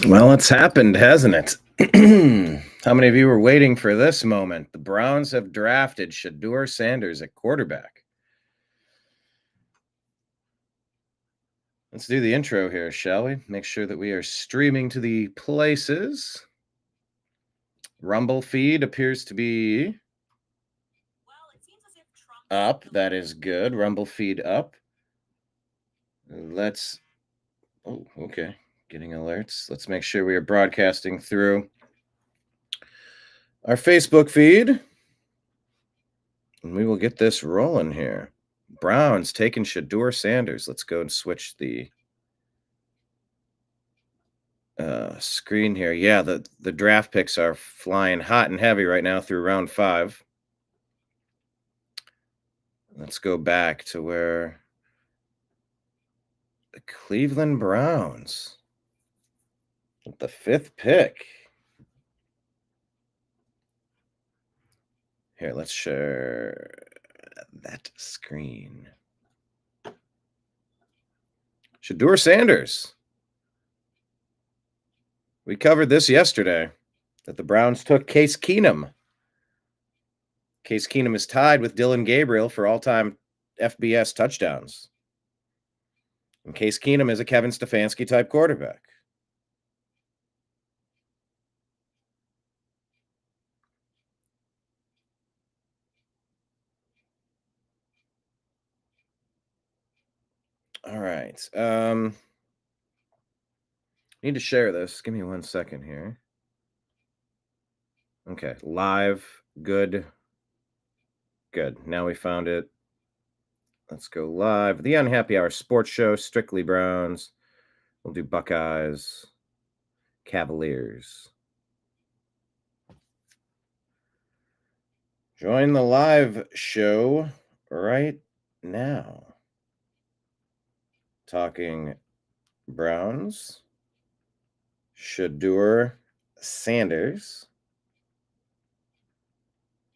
Well, it's happened, hasn't it? How many of you were waiting for this moment? The Browns have drafted Shadeur Sanders at quarterback. Let's do the intro here, shall we? Make sure that we are streaming to the places. Rumble feed appears to be up. That is good. Rumble feed up. Let's... Oh, okay. Getting alerts. Let's make sure we are broadcasting through our Facebook feed. And we will get this rolling here. Browns taking Shadeur Sanders. Let's go and switch the screen here. Yeah, the draft picks are flying hot and heavy right now through round 5. Let's go back to where the Cleveland Browns with the 5th pick. Here, let's share that screen. Shadeur Sanders. We covered this yesterday, that the Browns took Case Keenum. Case Keenum is tied with Dillon Gabriel for all-time FBS touchdowns. And Case Keenum is a Kevin Stefanski type quarterback. All right. Need to share this. Give me 1 second here. Okay, live. Good. Good. Now we found it. Let's go live. The Unhappy Hour Sports Show, strictly Browns. We'll do Buckeyes, Cavaliers. Join the live show right now. Talking Browns, Shadeur Sanders,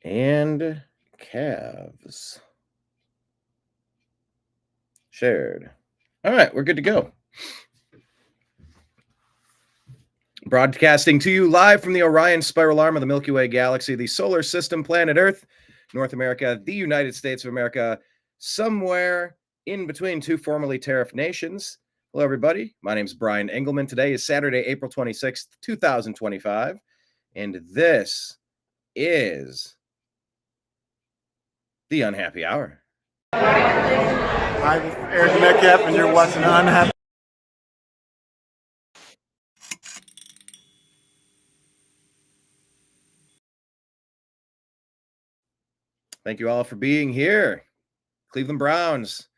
and Cavs. Shared. All right, we're good to go. Broadcasting to you live from the Orion Spiral Arm of the Milky Way Galaxy, the solar system, planet Earth, North America, the United States of America, somewhere in between two formerly tariff nations. Hello, everybody. My name is Brian Engelman. Today is Saturday, April 26th, 2025, and this is the Unhappy Hour. Hi, this is Eric Metcalf, and you're watching the Unhappy. Thank you all for being here. Cleveland Browns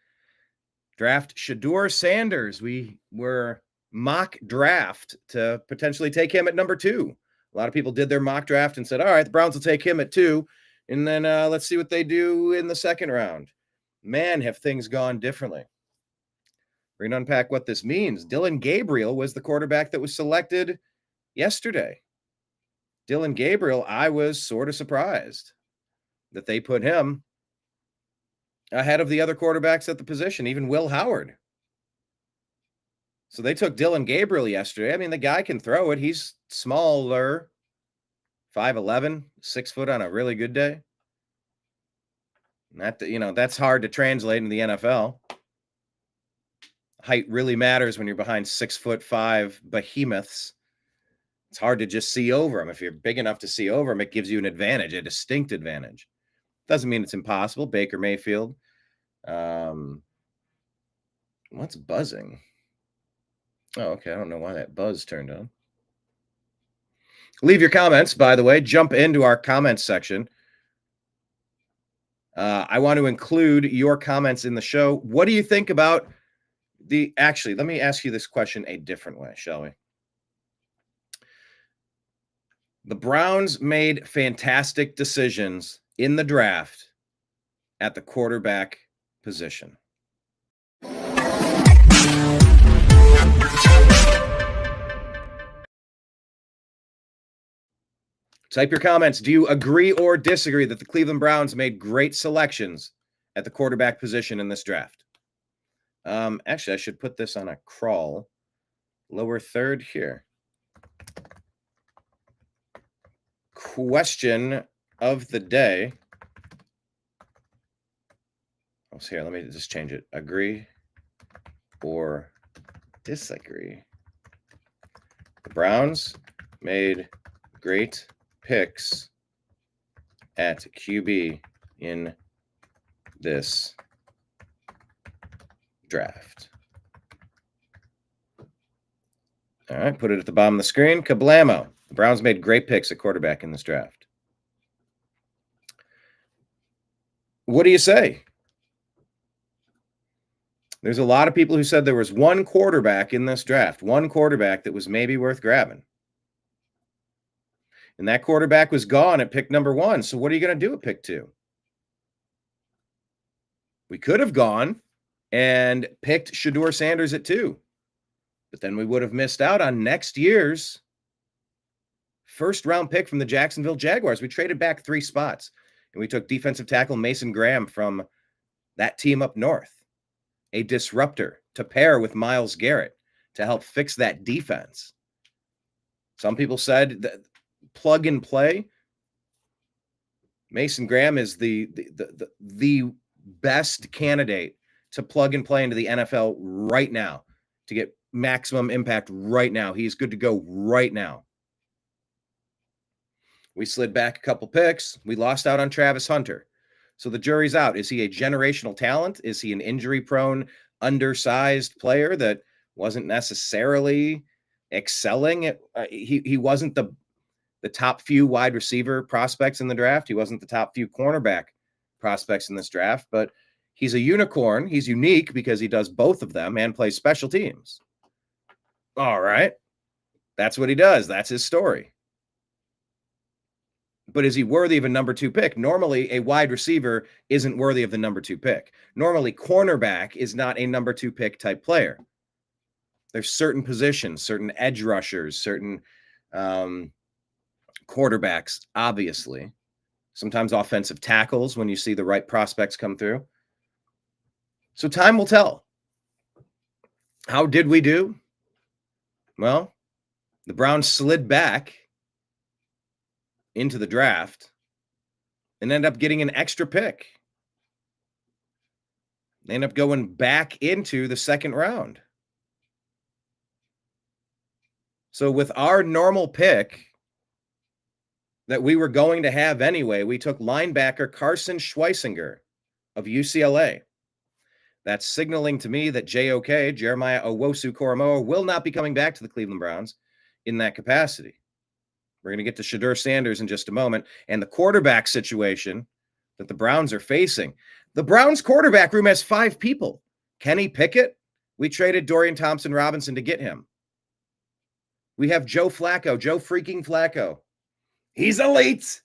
draft Shadeur Sanders. We were mock draft to potentially take him at number 2. A lot of people did their mock draft and said, all right, the Browns will take him at 2. And then let's see what they do in the second round. Man, have things gone differently. We're going to unpack what this means. Dillon Gabriel was the quarterback that was selected yesterday. Dillon Gabriel, I was sort of surprised that they put him ahead of the other quarterbacks at the position, even Will Howard. So they took Dillon Gabriel yesterday. I mean, the guy can throw it. He's smaller, 5'11", 6 foot on a really good day. That's hard to translate in the NFL. Height really matters when you're behind 6'5" behemoths. It's hard to just see over them. If you're big enough to see over them, it gives you an advantage, a distinct advantage. Doesn't mean it's impossible. Baker Mayfield. What's buzzing? Oh, okay. I don't know why that buzz turned on. Leave your comments, by the way. Jump into our comments section. I want to include your comments in the show. What do you think about actually, let me ask you this question a different way, shall we? The Browns made fantastic decisions in the draft at the quarterback position. Type your comments. Do you agree or disagree that the Cleveland Browns made great selections at the quarterback position in this draft? Actually, I should put this on a crawl. Lower third here. question of the day. Oh, here, let me just change it. Agree or disagree? The Browns made great picks at QB in this draft. All right, put it at the bottom of the screen. Kablamo. The Browns made great picks at quarterback in this draft. What do you say? There's a lot of people who said there was one quarterback in this draft, one quarterback that was maybe worth grabbing. And that quarterback was gone at pick number 1. So what are you going to do at pick 2? We could have gone and picked Shadeur Sanders at 2. But then we would have missed out on next year's first-round pick from the Jacksonville Jaguars. We traded back 3 spots, and we took defensive tackle Mason Graham from that team up north, a disruptor to pair with Myles Garrett to help fix that defense. Some people said that plug and play. Mason Graham is the best candidate to plug and play into the NFL right now to get maximum impact right now. He's good to go right now. We slid back a couple picks. We lost out on Travis Hunter. So the jury's out. Is he a generational talent? Is he an injury-prone, undersized player that wasn't necessarily excelling? He wasn't the top few wide receiver prospects in the draft. He wasn't the top few cornerback prospects in this draft, but he's a unicorn. He's unique because he does both of them and plays special teams. All right. That's what he does. That's his story. But is he worthy of a number 2 pick? Normally, a wide receiver isn't worthy of the number 2 pick. Normally, cornerback is not a number 2 pick type player. There's certain positions, certain edge rushers, certain quarterbacks, obviously. Sometimes offensive tackles when you see the right prospects come through. So time will tell. How did we do? Well, the Browns slid back into the draft and end up getting an extra pick. They end up going back into the second round. So with our normal pick that we were going to have anyway, we took linebacker Carson Schweisinger of UCLA. That's signaling to me that JOK, Jeremiah Owusu-Koramoah, will not be coming back to the Cleveland Browns in that capacity. We're going to get to Shadeur Sanders in just a moment. And the quarterback situation that the Browns are facing. The Browns quarterback room has 5 people. Kenny Pickett, we traded Dorian Thompson-Robinson to get him. We have Joe Flacco, Joe freaking Flacco. He's elite.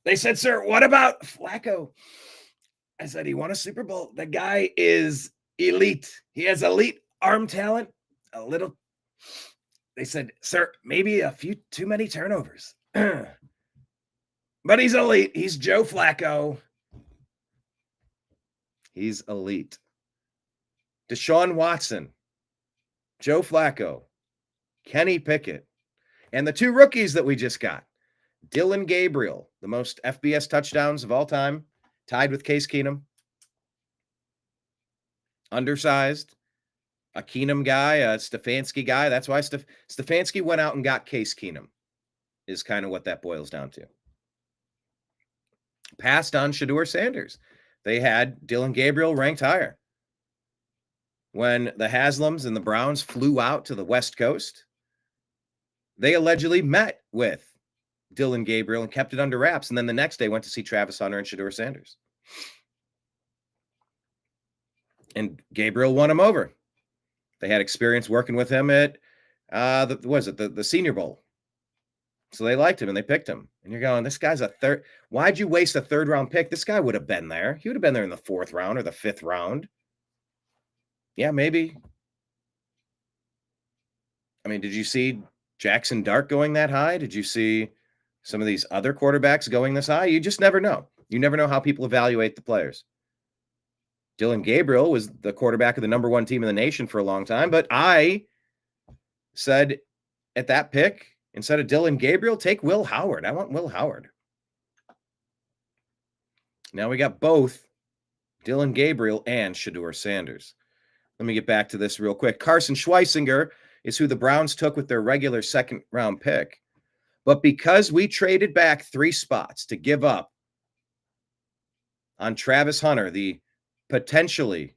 They said, sir, what about Flacco? I said, he won a Super Bowl. The guy is elite. He has elite arm talent, a little. They said, sir, maybe a few too many turnovers. But he's elite. He's Joe Flacco. He's elite. Deshaun Watson, Joe Flacco, Kenny Pickett, and the 2 rookies that we just got. Dillon Gabriel, the most FBS touchdowns of all time, tied with Case Keenum. Undersized. A Keenum guy, a Stefanski guy. That's why Stefanski went out and got Case Keenum, is kind of what that boils down to. Passed on Shadeur Sanders. They had Dillon Gabriel ranked higher. When the Haslams and the Browns flew out to the West Coast, they allegedly met with Dillon Gabriel and kept it under wraps. And then the next day went to see Travis Hunter and Shadeur Sanders. And Gabriel won him over. They had experience working with him at the Senior Bowl. So they liked him and they picked him. And you're going, this guy's a third. Why'd you waste a 3rd-round pick? This guy would have been there. He would have been there in the 4th round or the 5th round. Yeah, maybe. I mean, did you see Jackson Dart going that high? Did you see some of these other quarterbacks going this high? You just never know. You never know how people evaluate the players. Dillon Gabriel was the quarterback of the #1 team in the nation for a long time, but I said at that pick, Instead of Dillon Gabriel, take Will Howard. I want Will Howard. Now we got both Dillon Gabriel and Shadeur Sanders. Let me get back to this real quick. Carson Schweisinger is who the Browns took with their regular second-round pick. But because we traded back 3 spots to give up on Travis Hunter, the potentially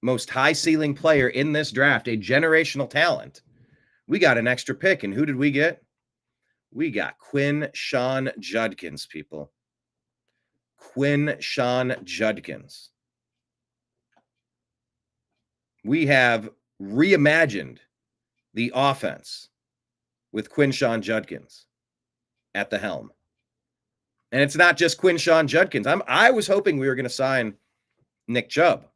most high-ceiling player in this draft, a generational talent, we got an extra pick. And who did we get? We got Quinshon Judkins, people. Quinshon Judkins. We have reimagined the offense with Quinshon Judkins at the helm. And it's not just Quinshon Judkins. I was hoping we were going to sign Nick Chubb.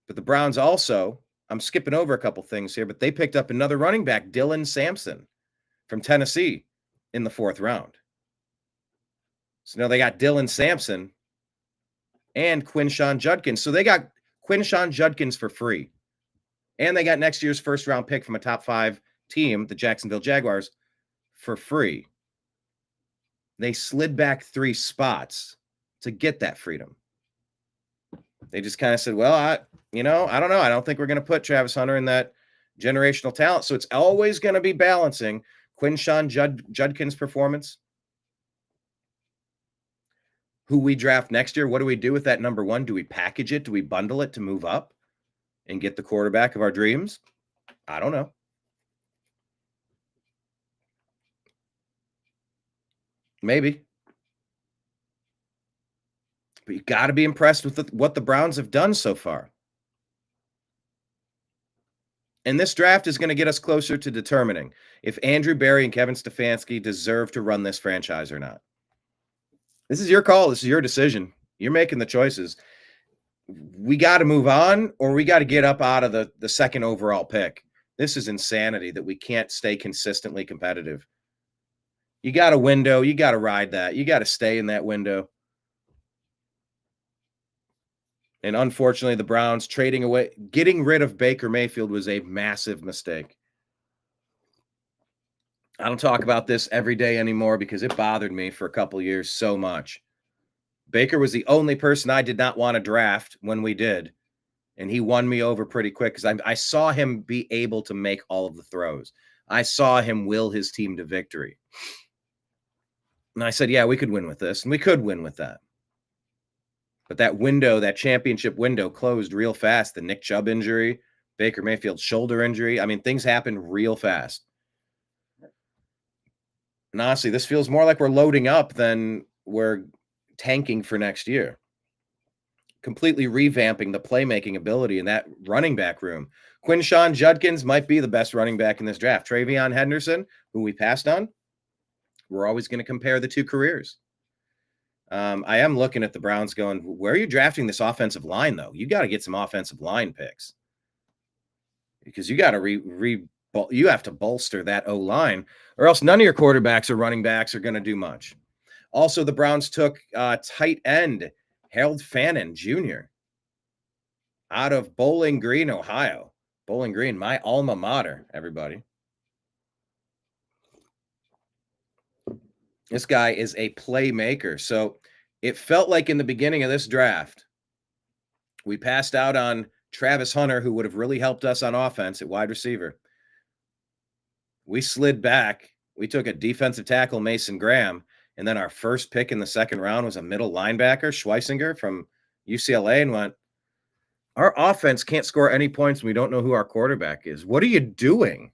But the Browns also, I'm skipping over a couple things here, but they picked up another running back, Dillon Sampson from Tennessee in the 4th round. So now they got Dillon Sampson and Quinshon Judkins. So they got Quinshon Judkins for free. And they got next year's first-round pick from a top 5 team, the Jacksonville Jaguars, for free. They slid back 3 spots to get that freedom. They just kind of said, well, I don't know. I don't think we're going to put Travis Hunter in that generational talent. So it's always going to be balancing Quinshon Judkins' performance. Who we draft next year, what do we do with that number 1? Do we package it? Do we bundle it to move up and get the quarterback of our dreams? I don't know. Maybe. But you got to be impressed with what the Browns have done so far. And this draft is going to get us closer to determining if Andrew Berry and Kevin Stefanski deserve to run this franchise or not. This is your call. This is your decision. You're making the choices. We got to move on, or we got to get up out of the 2nd overall pick. This is insanity that we can't stay consistently competitive. You got a window. You got to ride that. You got to stay in that window. And unfortunately, the Browns getting rid of Baker Mayfield was a massive mistake. I don't talk about this every day anymore because it bothered me for a couple years so much. Baker was the only person I did not want to draft when we did. And he won me over pretty quick because I saw him be able to make all of the throws. I saw him will his team to victory. And I said, yeah, we could win with this. And we could win with that. But that window, that championship window closed real fast. The Nick Chubb injury, Baker Mayfield's shoulder injury. I mean, things happen real fast. And honestly, this feels more like we're loading up than we're tanking for next year. Completely revamping the playmaking ability in that running back room. Quinshon Judkins might be the best running back in this draft. Travion Henderson, who we passed on, we're always going to compare the 2 careers. I am looking at the Browns going, where are you drafting this offensive line, though? You got to get some offensive line picks because you got to you have to bolster that O-line, or else none of your quarterbacks or running backs are going to do much. Also, the Browns took tight end Harold Fannin Jr. out of Bowling Green, Ohio. Bowling Green, my alma mater, everybody. This guy is a playmaker. So it felt like in the beginning of this draft, we passed out on Travis Hunter, who would have really helped us on offense at wide receiver. We slid back. We took a defensive tackle, Mason Graham, and then our first pick in the 2nd round was a middle linebacker, Schweisinger from UCLA, and went, our offense can't score any points, and we don't know who our quarterback is. What are you doing?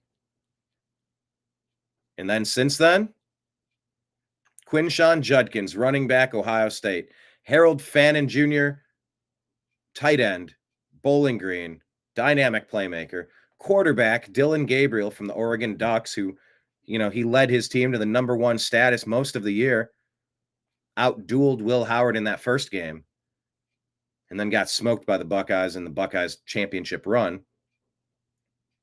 And then since then, Quinshon Judkins, running back, Ohio State. Harold Fannin Jr., tight end, Bowling Green, dynamic playmaker. Quarterback, Dillon Gabriel from the Oregon Ducks, who, he led his team to the number 1 status most of the year. Outdueled Will Howard in that first game. And then got smoked by the Buckeyes in the Buckeyes championship run.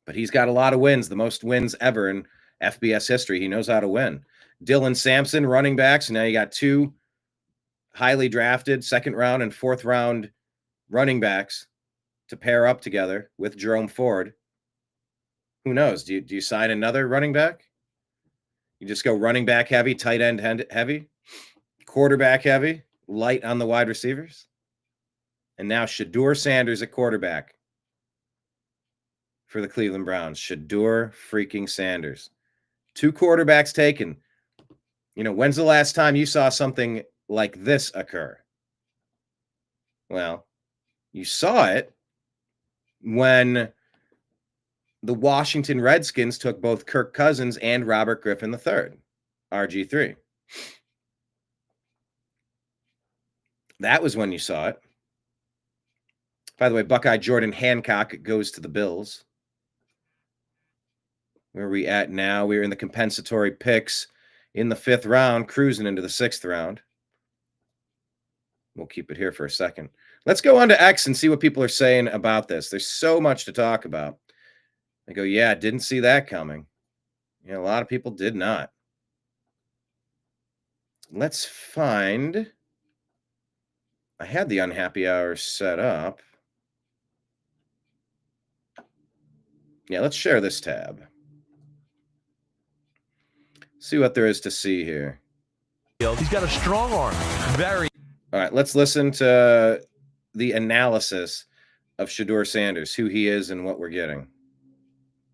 But he's got a lot of wins, the most wins ever in FBS history. He knows how to win. Dillon Sampson, running backs. Now you got 2 highly drafted 2nd round and 4th round running backs to pair up together with Jerome Ford. Who knows? Do you sign another running back? You just go running back heavy, tight end heavy, quarterback heavy, light on the wide receivers. And now Shadeur Sanders at quarterback for the Cleveland Browns. Shadeur freaking Sanders. 2 quarterbacks taken. When's the last time you saw something like this occur? Well, you saw it when the Washington Redskins took both Kirk Cousins and Robert Griffin III, RG3. That was when you saw it. By the way, Buckeye Jordan Hancock goes to the Bills. Where are we at now? We're in the compensatory picks in the 5th round, cruising into the 6th round. We'll keep it here for a second. Let's go on to X and see what people are saying about this. There's so much to talk about. They go, yeah, didn't see that coming. A lot of people did not. Let's find. I had the unhappy hour set up. Yeah, let's share this tab. See what there is to see here. He's got a strong arm. Very. All right, let's listen to the analysis of Shadeur Sanders, who he is and what we're getting.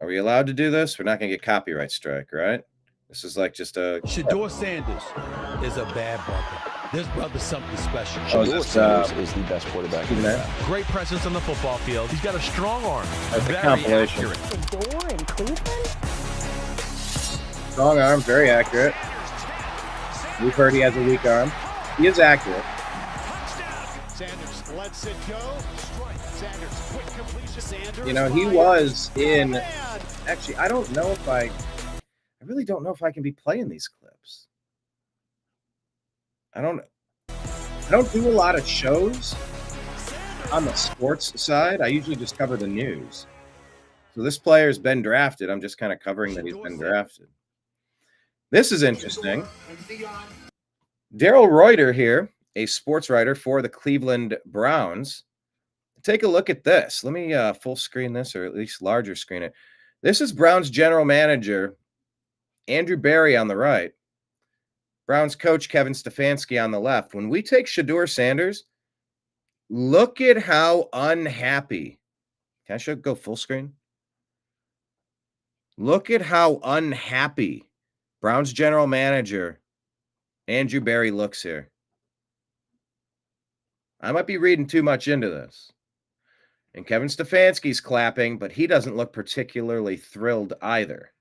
Are we allowed to do this? We're not going to get copyright strike, right? This is like just a... Shadeur Sanders is a bad brother. This brother's something special. Shadeur Sanders is the best quarterback in the draft. Great presence on the football field. He's got a strong arm. That's very a compilation. accurate. Shadeur in Cleveland? Strong arm, very accurate. We've heard he has a weak arm. He is accurate. Sanders lets it go. Sanders, quick completion. Sanders, he was in... Actually, I really don't know if I can be playing these clips. I don't do a lot of shows on the sports side. I usually just cover the news. So this player's been drafted. I'm just kind of covering that he's been drafted. This is interesting. Daryl Reuter here, a sports writer for the Cleveland Browns. Take a look at this. Let me full screen this, or at least larger screen it. This is Browns general manager Andrew Berry on the right. Browns coach Kevin Stefanski on the left. When we take Shadeur Sanders, look at how unhappy. Can I go full screen? Look at how unhappy Browns general manager Andrew Berry looks here. I might be reading too much into this. And Kevin Stefanski's clapping, but he doesn't look particularly thrilled either.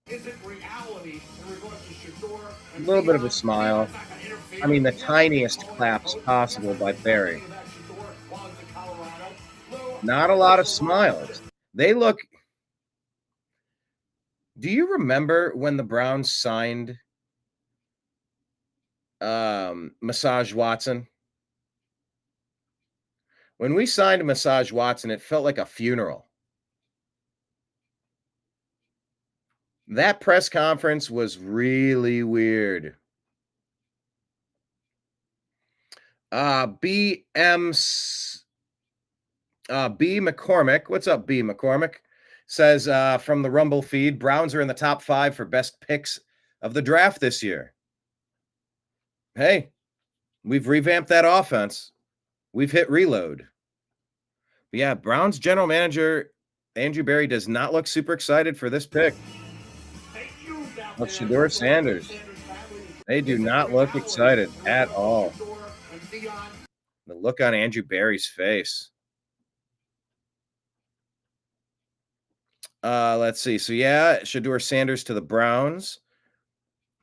Is it reality in regards to Shadeur? A little bit of a smile. I mean, the tiniest claps possible by Berry. Not a lot of smiles. They look... Do you remember when the Browns signed Massage Watson? When we signed Massage Watson, it felt like a funeral. That press conference was really weird. B McCormick. What's up, B McCormick? Says from the Rumble feed, Browns are in the top 5 for best picks of the draft this year. Hey, we've revamped that offense. We've hit reload. But yeah, Browns general manager Andrew Berry does not look super excited for this pick. Look, Shadeur Sanders. They do not look excited at all. The look on Andrew Berry's face. Let's see. So yeah, Shadeur Sanders to the Browns.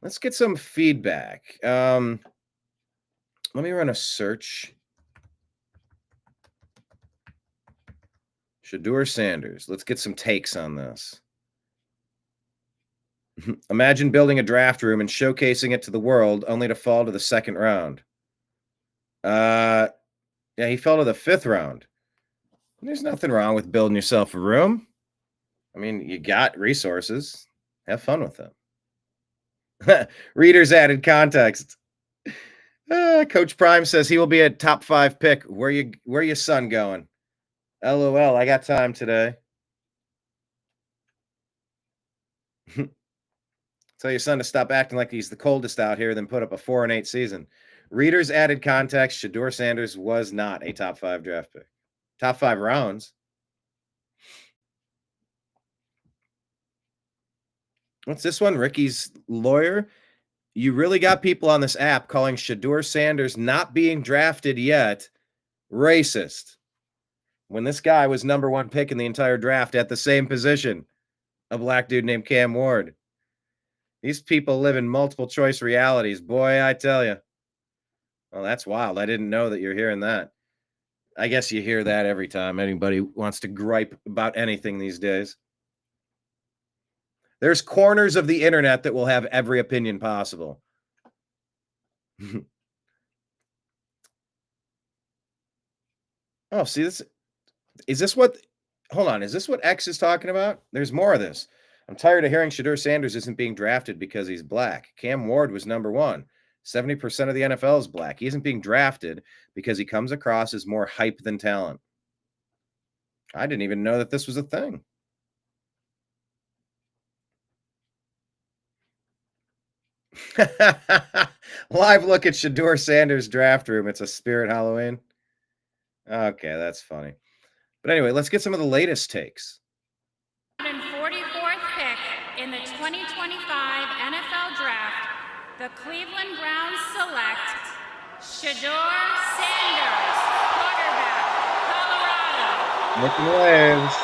Let's get some feedback. Let me run a search. Shadeur Sanders. Let's get some takes on this. Imagine building a draft room and showcasing it to the world only to fall to the 2nd round. Yeah, he fell to the 5th round. There's nothing wrong with building yourself a room. I mean, you got resources. Have fun with them. Readers added context. Coach Prime says he will be a top 5 pick. Where your son going? LOL, I got time today. Tell your son to stop acting like he's the coldest out here, then put up a 4-8 season. Readers added context. Shadeur Sanders was not a top 5 draft pick. Top 5 rounds. What's this one? Ricky's lawyer. You really got people on this app calling Shadeur Sanders not being drafted yet racist. When this guy was number 1 pick in the entire draft at the same position, a black dude named Cam Ward. These people live in multiple choice realities. Boy, I tell you. Well, that's wild. I didn't know that you're hearing that. I guess you hear that every time anybody wants to gripe about anything these days. There's corners of the internet that will have every opinion possible. Oh, see this? Is this what? Hold on. Is this what X is talking about? There's more of this. I'm tired of hearing Shadeur Sanders isn't being drafted because he's black. Cam Ward was number 1. 70% of the NFL is black. He isn't being drafted because he comes across as more hype than talent. I didn't even know that this was a thing. Live look at Shadeur Sanders' draft room. It's a spirit Halloween. Okay, that's funny. But anyway, let's get some of the latest takes. 144th pick in the 2025 NFL Draft, the Cleveland Browns select Shadeur Sanders, quarterback, Colorado. Making waves.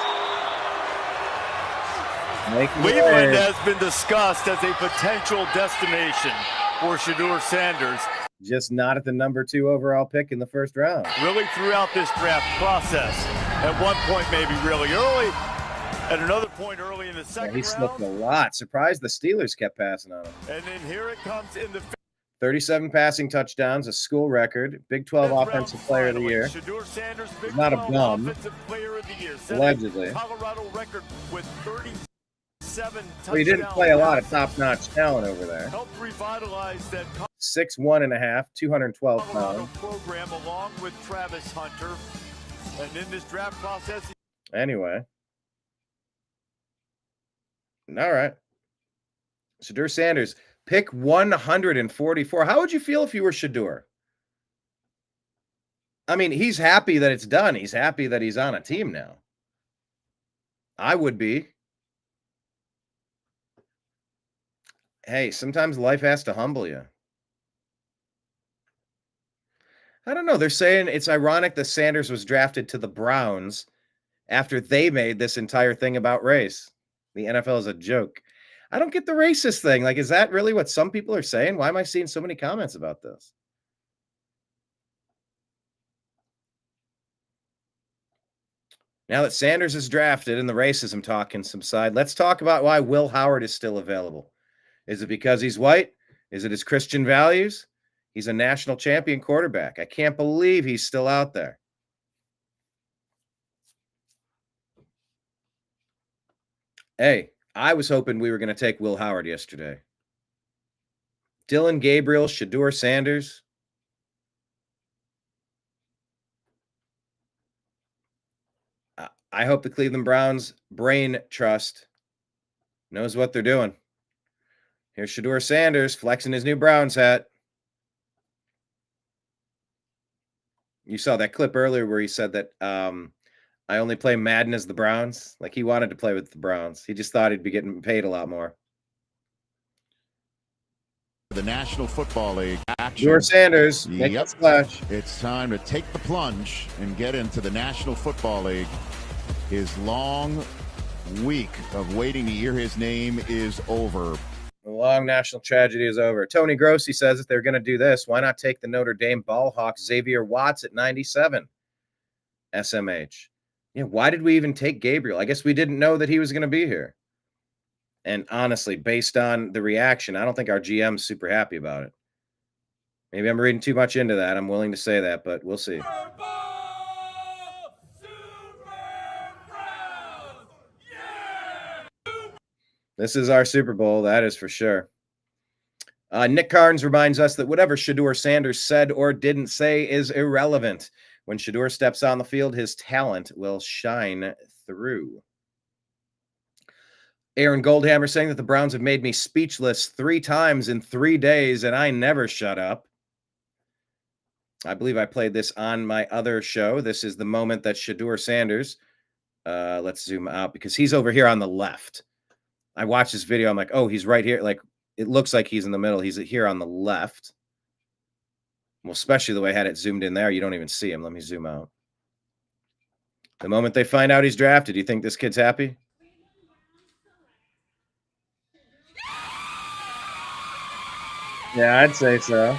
Cleveland has been discussed as a potential destination for Shadeur Sanders. Just not at the number 2 overall pick in the first round. Really throughout this draft process. At one point, maybe really early. At another point early in the second He round. slipped a lot. Surprised the Steelers kept passing on him. And then here it comes in the 37 passing touchdowns, a school record, Big 12 Offensive Player of the Year. Shadeur Sanders, Big Not a 12 bum. Offensive Player of the Year. Allegedly. Colorado record with 37 touchdowns. Well, he didn't play a lot of top-notch talent over there. Helped revitalize that 6'1.5", 212 Colorado pounds. program along with Travis Hunter. And in this draft process, Anyway. All right. Shadeur Sanders, pick 144. How would you feel if you were Shadeur? I mean, he's happy that it's done. He's happy that he's on a team now. I would be. Hey, sometimes life has to humble you. I don't know. They're saying it's ironic that Sanders was drafted to the Browns after they made this entire thing about race. The NFL is a joke. I don't get the racist thing. Like, is that really what some people are saying? Why am I seeing so many comments about this? Now that Sanders is drafted and the racism talk can subside, let's talk about why Will Howard is still available. Is it because he's white? Is it his Christian values? He's a national champion quarterback. I can't believe he's still out there. Hey, I was hoping we were going to take Will Howard yesterday. Dillon, Gabriel, Shadeur Sanders. I hope the Cleveland Browns brain trust knows what they're doing. Here's Shadeur Sanders flexing his new Browns hat. You saw that clip earlier where he said that I only play Madden as the Browns. Like, he wanted to play with the Browns. He just thought he'd be getting paid a lot more. The National Football League action. Shadeur Sanders, make a splash. It's time to take the plunge and get into the National Football League. His long week of waiting to hear his name is over. The long national tragedy is over. Tony Grossi says if they're going to do this, why not take the Notre Dame ball hawk Xavier Watts at 97? SMH. Yeah, why did we even take Gabriel? I guess we didn't know that he was going to be here. And honestly, based on the reaction, I don't think our GM's super happy about it. Maybe I'm reading too much into that. I'm willing to say that, but we'll see. This is our Super Bowl, that is for sure. Nick Carnes reminds us that whatever Shadeur Sanders said or didn't say is irrelevant. When Shadeur steps on the field, his talent will shine through. Aaron Goldhammer saying that the Browns have made me speechless 3 times in 3 days, and I never shut up. I believe I played this on my other show. This is the moment that Shadeur Sanders, let's zoom out because he's over here on the left. I watched this video. I'm like, oh, he's right here. Like, it looks like he's in the middle. He's here on the left. Well, especially the way I had it zoomed in there. You don't even see him. Let me zoom out. The moment they find out he's drafted, do you think this kid's happy? Yeah, I'd say so.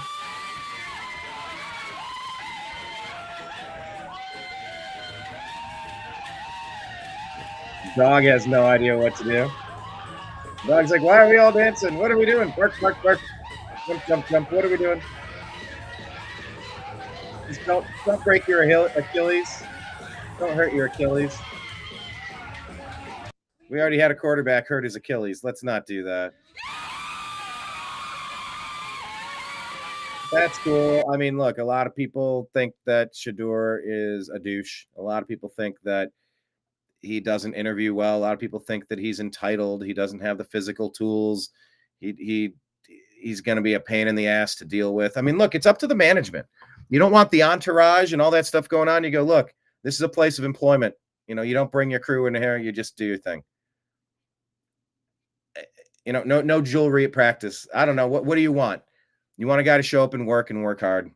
Dog has no idea what to do. Dog's like, why are we all dancing? What are we doing? Bark, bark, bark. Jump, jump, jump. What are we doing? Just don't break your Achilles. Don't hurt your Achilles. We already had a quarterback hurt his Achilles. Let's not do that. That's cool. I mean, look, a lot of people think that Shadeur is a douche. A lot of people think that he doesn't interview well. A lot of people think that he's entitled. He doesn't have the physical tools. He's going to be a pain in the ass to deal with. I mean, look, it's up to the management. You don't want the entourage and all that stuff going on. You go, look, this is a place of employment. You know, you don't bring your crew in here. You just do your thing. You know, no jewelry at practice. I don't know. What do you want? You want a guy to show up and work hard.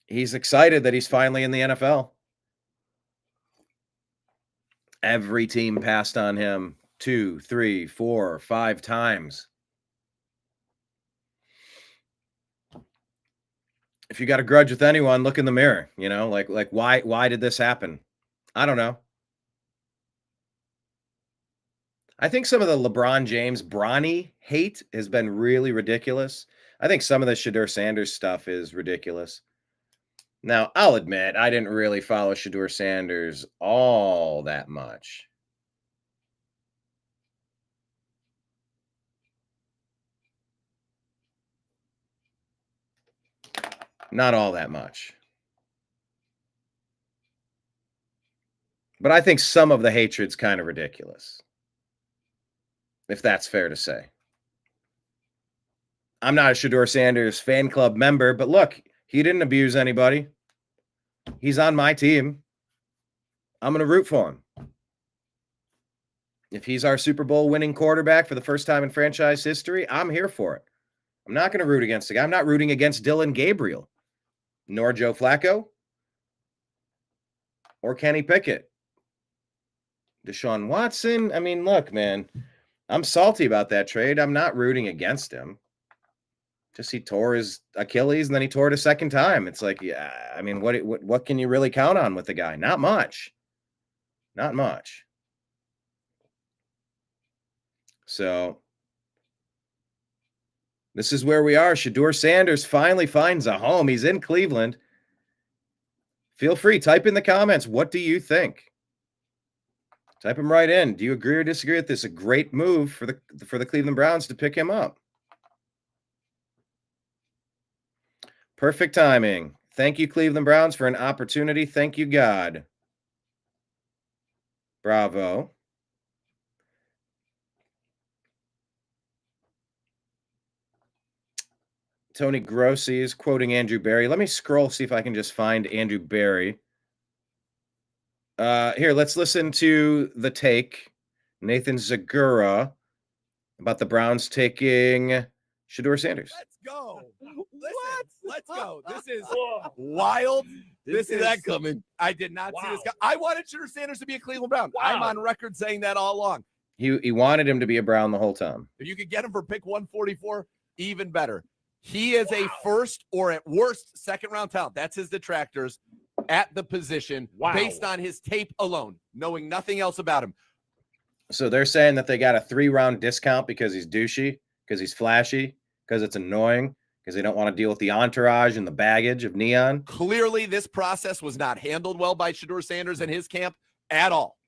He's excited that he's finally in the NFL. Every team passed on him 2, 3, 4, 5 times. If you got a grudge with anyone, look in the mirror, you know, like why did this happen? I don't know. I think some of the LeBron James Bronny hate has been really ridiculous. I think some of the Shadeur Sanders stuff is ridiculous. Now, I'll admit, I didn't really follow Shadeur Sanders all that much. Not all that much. But I think some of the hatred's kind of ridiculous, if that's fair to say. I'm not a Shadeur Sanders fan club member, but look, he didn't abuse anybody. He's on my team. I'm going to root for him. If he's our Super Bowl winning quarterback for the first time in franchise history, I'm here for it. I'm not going to root against the guy. I'm not rooting against Dillon Gabriel, nor Joe Flacco, or Kenny Pickett. Deshaun Watson. I mean, look, man, I'm salty about that trade. I'm not rooting against him. Just he tore his Achilles and then he tore it a second time. It's like, yeah, I mean, what can you really count on with the guy? Not much. Not much. So this is where we are. Shadeur Sanders finally finds a home. He's in Cleveland. Feel free. Type in the comments. What do you think? Type them right in. Do you agree or disagree with this? A great move for the Cleveland Browns to pick him up. Perfect timing. Thank you, Cleveland Browns, for an opportunity. Thank you, God. Bravo. Tony Grossi is quoting Andrew Berry. Let me scroll, see if I can just find Andrew Berry. Here, let's listen to the take. Nathan Zagura about the Browns taking Shadeur Sanders. Let's go. Let's go. This is wild. This is that coming. I did not see this. I wanted Shadeur Sanders to be a Cleveland Brown. Wow. I'm on record saying that all along. He wanted him to be a Brown the whole time. If you could get him for pick 144, even better. He is a first or at worst second round talent. That's his detractors at the position based on his tape alone, knowing nothing else about him. So they're saying that they got a 3-round discount because he's douchey, because he's flashy, because it's annoying, because they don't want to deal with the entourage and the baggage of Neon. Clearly, this process was not handled well by Shadeur Sanders and his camp at all.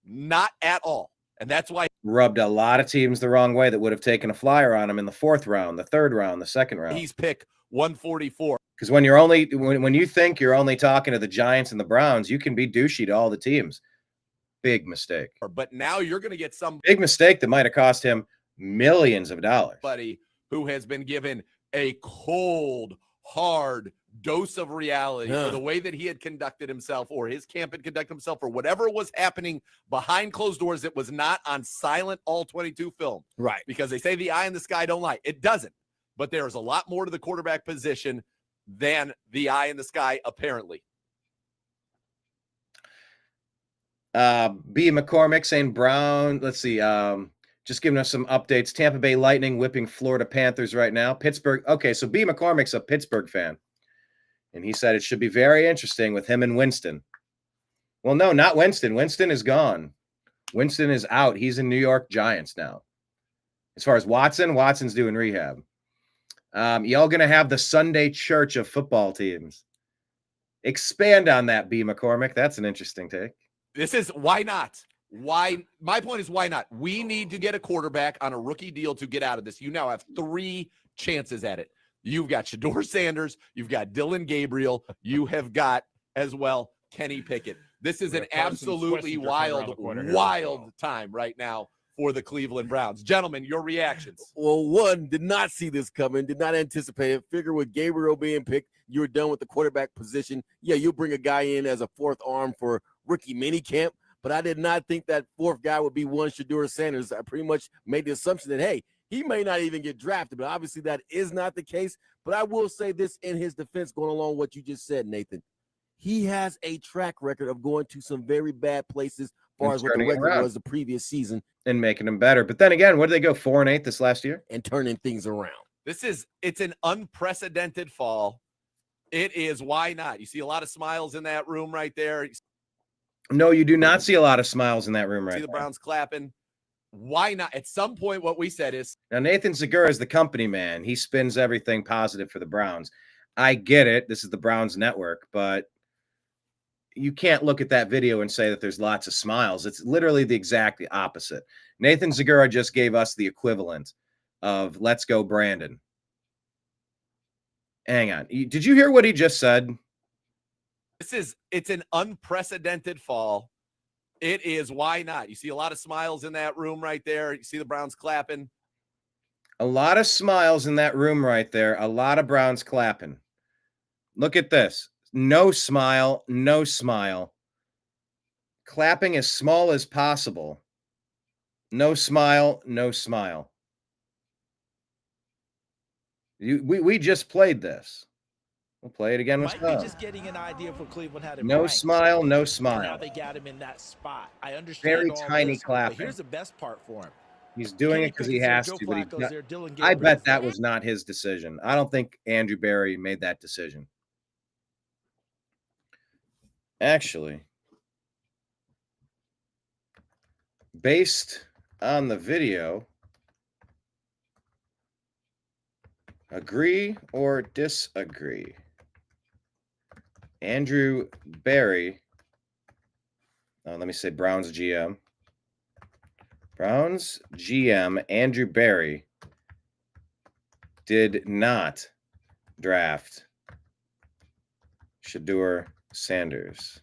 Not at all. And that's why rubbed a lot of teams the wrong way that would have taken a flyer on him in the 4th round, the 3rd round, the 2nd round. He's pick 144. Because when you're when you think you're only talking to the Giants and the Browns, you can be douchey to all the teams. big mistake. But now you're going to get some big mistake that might have cost him millions of dollars. Somebody who has been given a cold, hard dose of reality for the way that he had conducted himself, or his camp had conducted himself, or whatever was happening behind closed doors that was not on silent all 22 film. Right. Because they say the eye in the sky don't lie. It doesn't. But there's a lot more to the quarterback position than the eye in the sky, apparently. B. McCormick saying Brown. Let's see. Just giving us some updates. Tampa Bay Lightning whipping Florida Panthers right now. Pittsburgh. Okay, so B. McCormick's a Pittsburgh fan. And he said it should be very interesting with him and Winston. Well, no, not Winston. Winston is gone. Winston is out. He's in New York Giants now. As far as Watson, Watson's doing rehab. Y'all going to have the Sunday church of football teams. Expand on that, B. McCormick. That's an interesting take. This is why not? Why? My point is why not? We need to get a quarterback on a rookie deal to get out of this. You now have 3 chances at it. You've got Shadeur Sanders. You've got Dillon Gabriel. You have got, as well, Kenny Pickett. This is an absolutely wild time right now for the Cleveland Browns. Gentlemen, your reactions. Well, one, did not see this coming, did not anticipate it. Figure with Gabriel being picked, you were done with the quarterback position. Yeah, you'll bring a guy in as a 4th arm for rookie minicamp, but I did not think that 4th guy would be one Shadeur Sanders. I pretty much made the assumption that, hey, he may not even get drafted, but obviously that is not the case. But I will say this in his defense, going along with what you just said, Nathan. He has a track record of going to some very bad places as far as what the record was the previous season. And making them better. But then again, what did they go 4-8 this last year? And turning things around. It's an unprecedented fall. It is why not? You see a lot of smiles in that room right there. No, you do not see a lot of smiles in that room right now. See the Browns clapping. Why not? At some point, what we said is... Now, Nathan Segura is the company man. He spins everything positive for the Browns. I get it. This is the Browns network, but you can't look at that video and say that there's lots of smiles. It's literally the exact opposite. Nathan Segura just gave us the equivalent of let's go, Brandon. Hang on. Did you hear what he just said? It's an unprecedented fall. It is why not? You see a lot of smiles in that room right there. You see the Browns clapping. A lot of smiles in that room right there. A lot of Browns clapping. Look at this. No smile, no smile. Clapping as small as possible. No smile, no smile. We just played this. We'll play it again with smile. Just getting an idea for Cleveland how to no smile, no smile. Now they got him in that spot. I understand. Very tiny clapping. Here's the best part for him. He's doing it because he has to. But I bet that was not his decision. I don't think Andrew Berry made that decision. Actually, based on the video, agree or disagree? Andrew Berry, let me say Browns GM. Browns GM Andrew Berry did not draft Shadeur Sanders.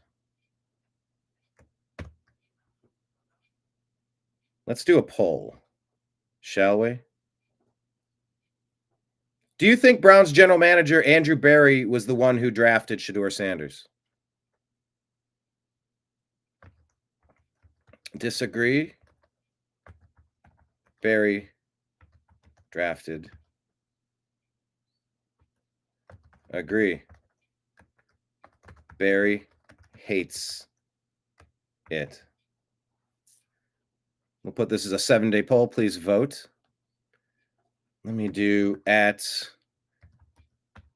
Let's do a poll, shall we? Do you think Browns general manager Andrew Berry was the one who drafted Shadeur Sanders? Disagree? Berry drafted. Agree. Berry hates it. We'll put this as a 7-day poll. Please vote. Let me do at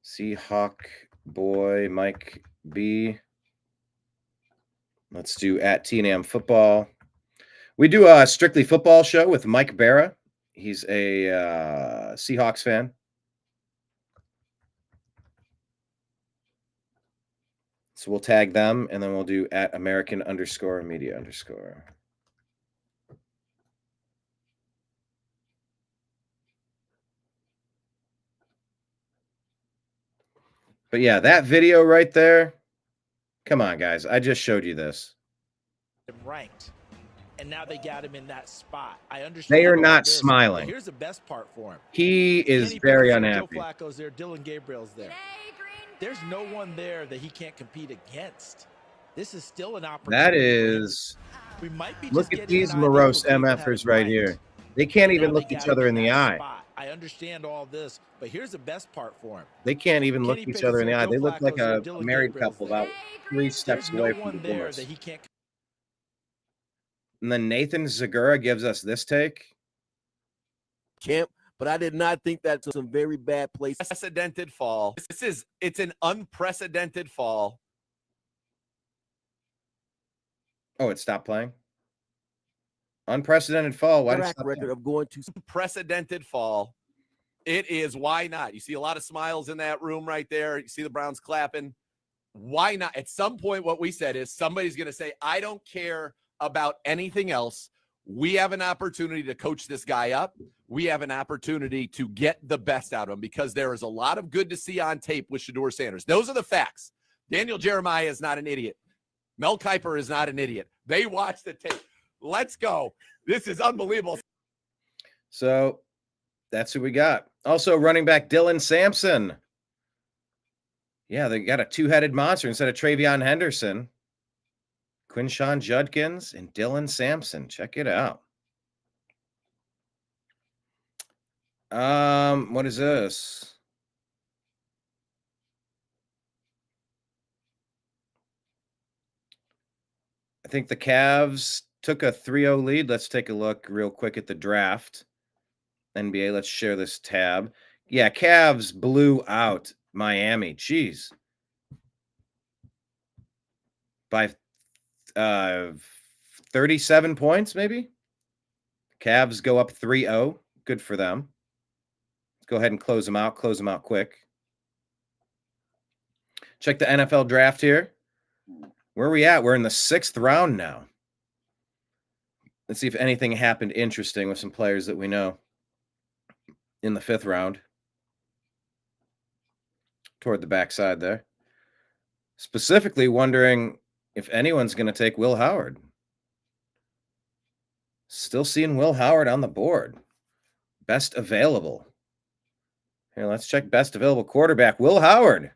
Seahawk Boy Mike B. Let's do at TNAM Football. We do a strictly football show with Mike Barra. He's a Seahawks fan. So we'll tag them, and then we'll do at American_media_. But yeah, that video right there. Come on, guys. I just showed you this. ranked, and now they got him in that spot. I understand. They are all not this, smiling. but here's the best part for him. He is Kenny very Pickett's there, unhappy. Joe Flacco's there, Dillon Gabriel's there. There's no one there that he can't compete against. This is still an opportunity. That is. We might be Look just at getting these an idea morose what Cleveland MFers has right ranked. here. They can't even Now look they each got other him in the that eye. spot. I understand all this, but here's the best part for him. They can't even look Kenny each other in the Pickett's eye. there, They Joe look like Flacco's there, a Dillon married Gabriel's couple there. about 3 steps There's away no from one there divorce. that he can't. And then Nathan Zagura gives us this take. Camp, but I did not think that's some very bad place. Unprecedented fall. It's an unprecedented fall. Oh, it stopped playing? Unprecedented fall. Why did it Track stop record playing? of going to Unprecedented fall. It is. Why not? You see a lot of smiles in that room right there. You see the Browns clapping. Why not? At some point, what we said is somebody's going to say, I don't care about anything else. We have an opportunity to coach this guy up. We have an opportunity to get the best out of him because there is a lot of good to see on tape with Shadeur Sanders. Those are the facts. Daniel Jeremiah is not an idiot. Mel Kiper is not an idiot. They watch the tape. Let's go. This is unbelievable. So that's who we got. Also, running back Dillon Sampson. Yeah, they got a two-headed monster instead of Travion Henderson. Quinshawn Judkins and Dillon Sampson. Check it out. What is this? I think the Cavs took a 3-0 lead. Let's take a look real quick at the draft. NBA, let's share this tab. Yeah, Cavs blew out Miami. Jeez. By 37 points, maybe? Cavs go up 3-0. Good for them. Let's go ahead and close them out. Close them out quick. Check the NFL draft here. Where are we at? We're in the 6th round now. Let's see if anything happened interesting with some players that we know in the 5th round. Toward the backside there. Specifically wondering if anyone's going to take Will Howard. Still seeing Will Howard on the board. Best available. Here, let's check best available quarterback. Will Howard.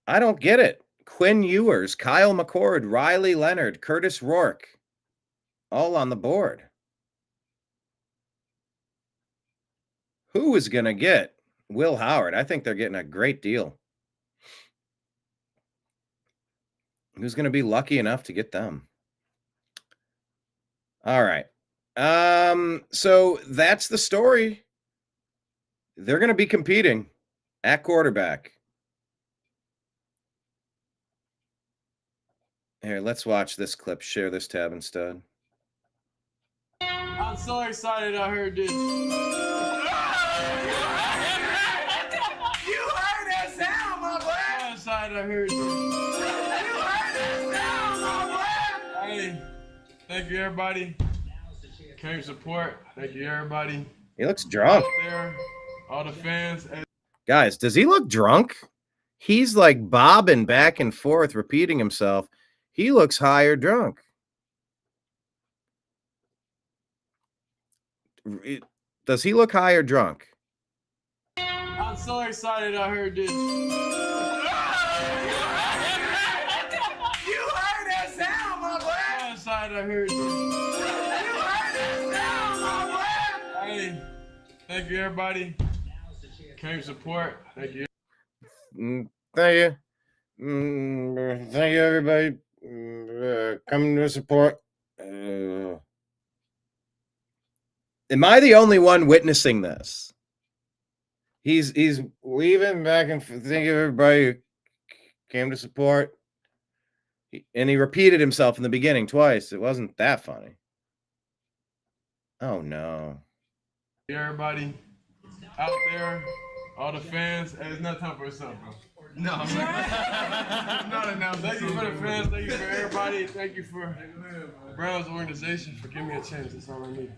I don't get it. Quinn Ewers, Kyle McCord, Riley Leonard, Curtis Rourke. All on the board. Who is going to get Will Howard? I think they're getting a great deal. Who's going to be lucky enough to get them? All right. So that's the story. They're going to be competing at quarterback. Here, let's watch this clip. Share this tab instead. I'm so excited I heard this. You heard that sound, my boy. I'm so excited I heard this. You heard that sound, my boy. Hey, thank you, everybody. Came support. Thank you, everybody. He looks drunk. Out there, all the fans. Guys, does he look drunk? He's like bobbing back and forth, repeating himself. He looks high or drunk. Does he look high or drunk? I'm so excited I heard this. You heard that sound, my boy. I'm so excited I heard this. You heard that sound, my boy. Hey, thank you, everybody. Came support. Thank you. Thank you. Thank you, everybody. Coming to support. Am I the only one witnessing this? He's leaving back and forth. Thank you, everybody who came to support. And he repeated himself in the beginning twice. It wasn't that funny. Oh, no. Everybody out there, all the fans. Hey, it's not time for yourself, bro. No, I'm not enough. Thank you for the fans. Thank you for everybody. Thank you for Browns organization for giving me a chance. That's all I need.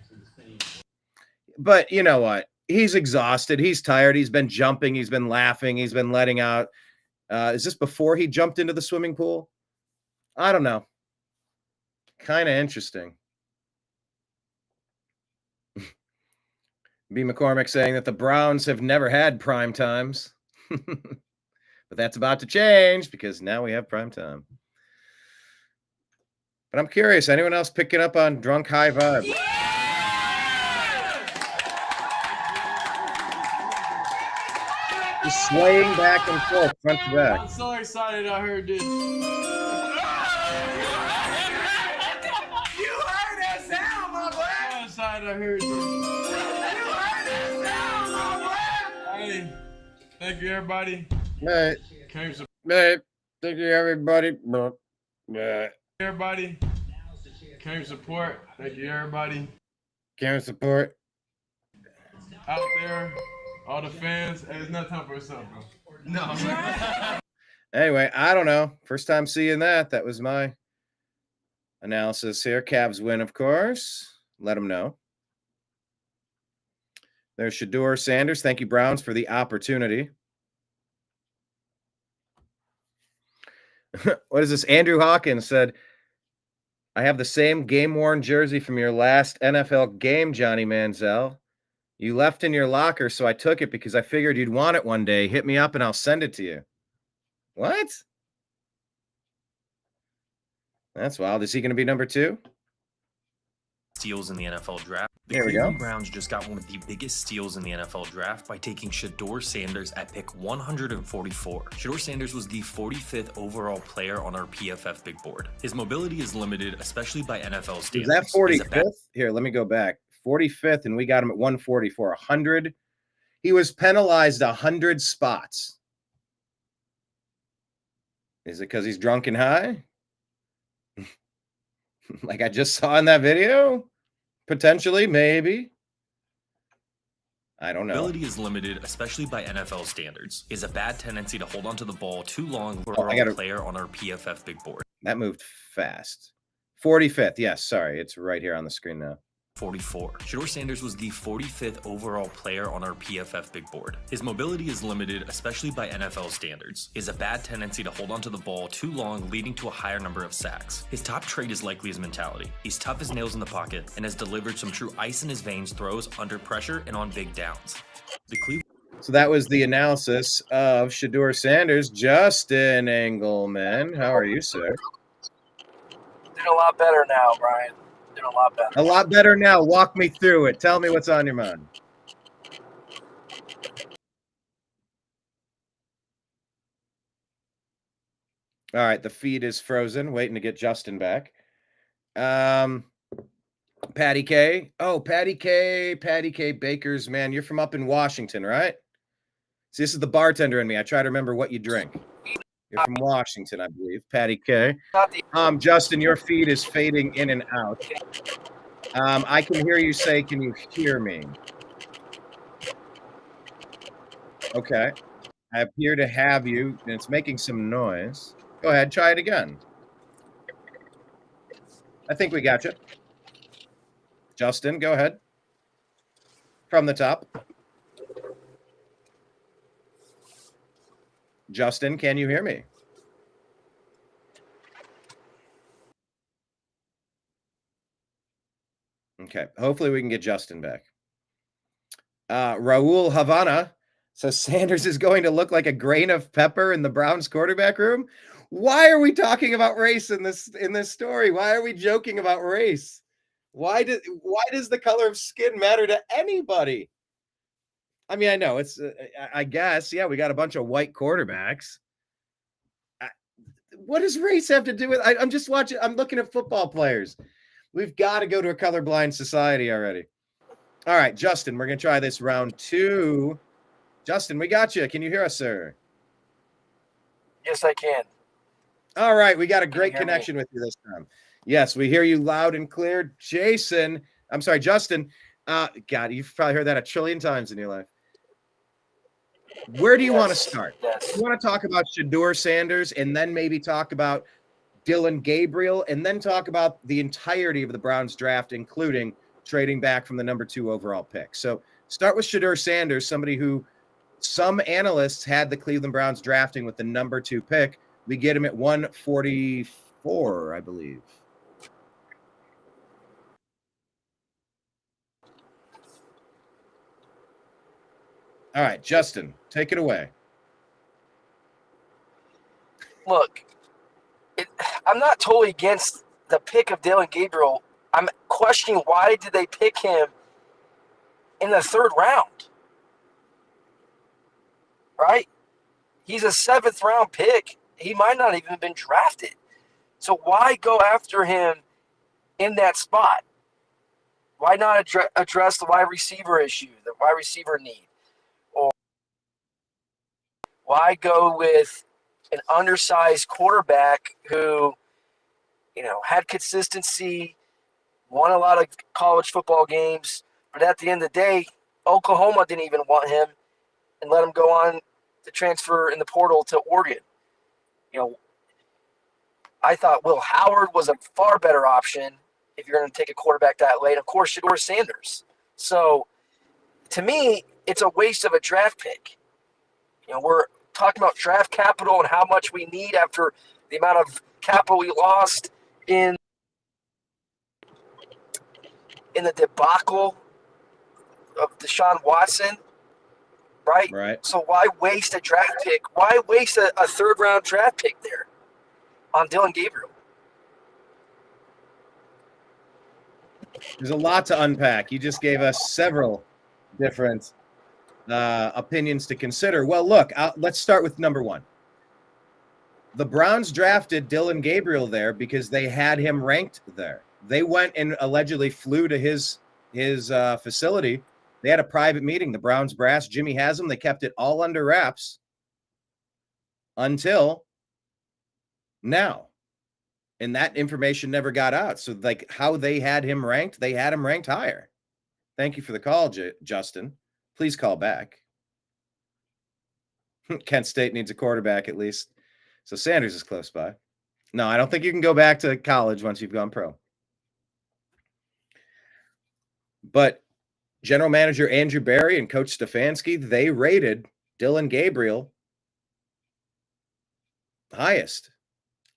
But you know what? He's exhausted. He's tired. He's been jumping. He's been laughing. He's been letting out. Is this before he jumped into the swimming pool? I don't know. Kind of interesting. B. McCormick saying that the Browns have never had prime times. But that's about to change because now we have prime time. But I'm curious, anyone else picking up on drunk high vibe? Yeah! Just swaying back and forth, front to back. I'm so excited I heard this. You heard that sound, my boy. I'm so excited I heard this. You heard that sound, my boy. Hey, thank you, everybody. Hey, Came some hey, thank you, everybody. everybody. Came support. Thank you, everybody. Came support. Out there, all the fans. Hey, it's not time for something, bro. No. Anyway, I don't know. First time seeing that. That was my analysis here. Cavs win, of course. Let them know. There's Shadeur Sanders. Thank you, Browns, for the opportunity. What is this? Andrew Hawkins said, I have the same game-worn jersey from your last NFL game, Johnny Manziel. You left in your locker, so I took it because I figured you'd want it one day. Hit me up and I'll send it to you. What? That's wild. Is he going to be number 2? Steals in the NFL draft. The There we go. Cleveland Browns just got one of the biggest steals in the NFL draft by taking Shadeur Sanders at pick 144. Shadeur Sanders was the 45th overall player on our PFF big board. His mobility is limited, especially by NFL standards. Is that 45th? Here, let me go back. 45th, and we got him at 144. 100. He was penalized 100 spots. Is it because he's drunk and high? Like I just saw in that video? Potentially, maybe. I don't know. Mobility is limited, especially by NFL standards. Is a bad tendency to hold onto the ball too long for a player on our PFF big board. That moved fast. 45th. Yes, sorry. It's right here on the screen now. 44. Shadeur Sanders was the 45th overall player on our PFF big board. His mobility is limited, especially by NFL standards. Is a bad tendency to hold onto the ball too long, leading to a higher number of sacks. His top trait is likely his mentality. He's tough as nails in the pocket and has delivered some true ice in his veins throws under pressure and on big downs. So that was the analysis of Shadeur Sanders. Justin Engelman, how are you, sir? Doing a lot better now, Brian. Doing a lot better. A lot better now. Walk me through it. Tell me what's on your mind. All right, the feed is frozen. Waiting to get Justin back. Patty K. Oh, Patty K. Bakers, man, you're from up in Washington, right? See, this is the bartender in me. I try to remember what you drink. You're from Washington, I believe. Patty K. Justin, your feed is fading in and out. I can hear you say, can you hear me? Okay. I appear to have you, and it's making some noise. Go ahead, try it again. I think we got you. Justin, go ahead. From the top. Justin, can you hear me? Okay, hopefully we can get Justin back. Raul Havana says Sanders is going to look like a grain of pepper in the Browns quarterback room. Why are we talking about race in this story? Why are we joking about race? Why does the color of skin matter to anybody? I mean, I know it's, I guess, yeah, we got a bunch of white quarterbacks. What does race have to do with? I'm just watching. I'm looking at football players. We've got to go to a colorblind society already. All right, Justin, we're going to try this round 2. Justin, we got you. Can you hear us, sir? Yes, I can. All right, we got a great connection with you this time. Yes, we hear you loud and clear. Justin, God, you've probably heard that a trillion times in your life. Where do you want to start? You want to talk about Shadeur Sanders and then maybe talk about Dillon Gabriel and then talk about the entirety of the Browns draft, including trading back from the number 2 overall pick. So start with Shadeur Sanders, somebody who some analysts had the Cleveland Browns drafting with the number 2 pick. We get him at 144, 4, I believe. All right, Justin, take it away. Look, I'm not totally against the pick of Dillon Gabriel. I'm questioning why did they pick him in the 3rd round? Right? He's a 7th round pick. He might not even have been drafted. So why go after him in that spot? Why not address the wide receiver issue, the wide receiver need? Or why go with an undersized quarterback who, had consistency, won a lot of college football games, but at the end of the day, Oklahoma didn't even want him and let him go on to transfer in the portal to Oregon. I thought Will Howard was a far better option if you're going to take a quarterback that late. Of course, Shadeur Sanders. So, to me, it's a waste of a draft pick. We're talking about draft capital and how much we need after the amount of capital we lost in the debacle of Deshaun Watson, right? Right. So why waste a draft pick? Why waste a 3rd round draft pick there on Dillon Gabriel? There's a lot to unpack. You just gave us several different opinions to consider. Well, look, let's start with number 1. The Browns drafted Dillon Gabriel there because they had him ranked there. They went and allegedly flew to his facility. They had a private meeting. The Browns brass, Jimmy has him. They kept it all under wraps until now. And that information never got out. So, like, how they had him ranked, they had him ranked higher. Thank you for the call, Justin. Please call back. Kent State needs a quarterback at least. So Sanders is close by. No, I don't think you can go back to college once you've gone pro. But General Manager Andrew Berry and Coach Stefanski, they rated Dillon Gabriel highest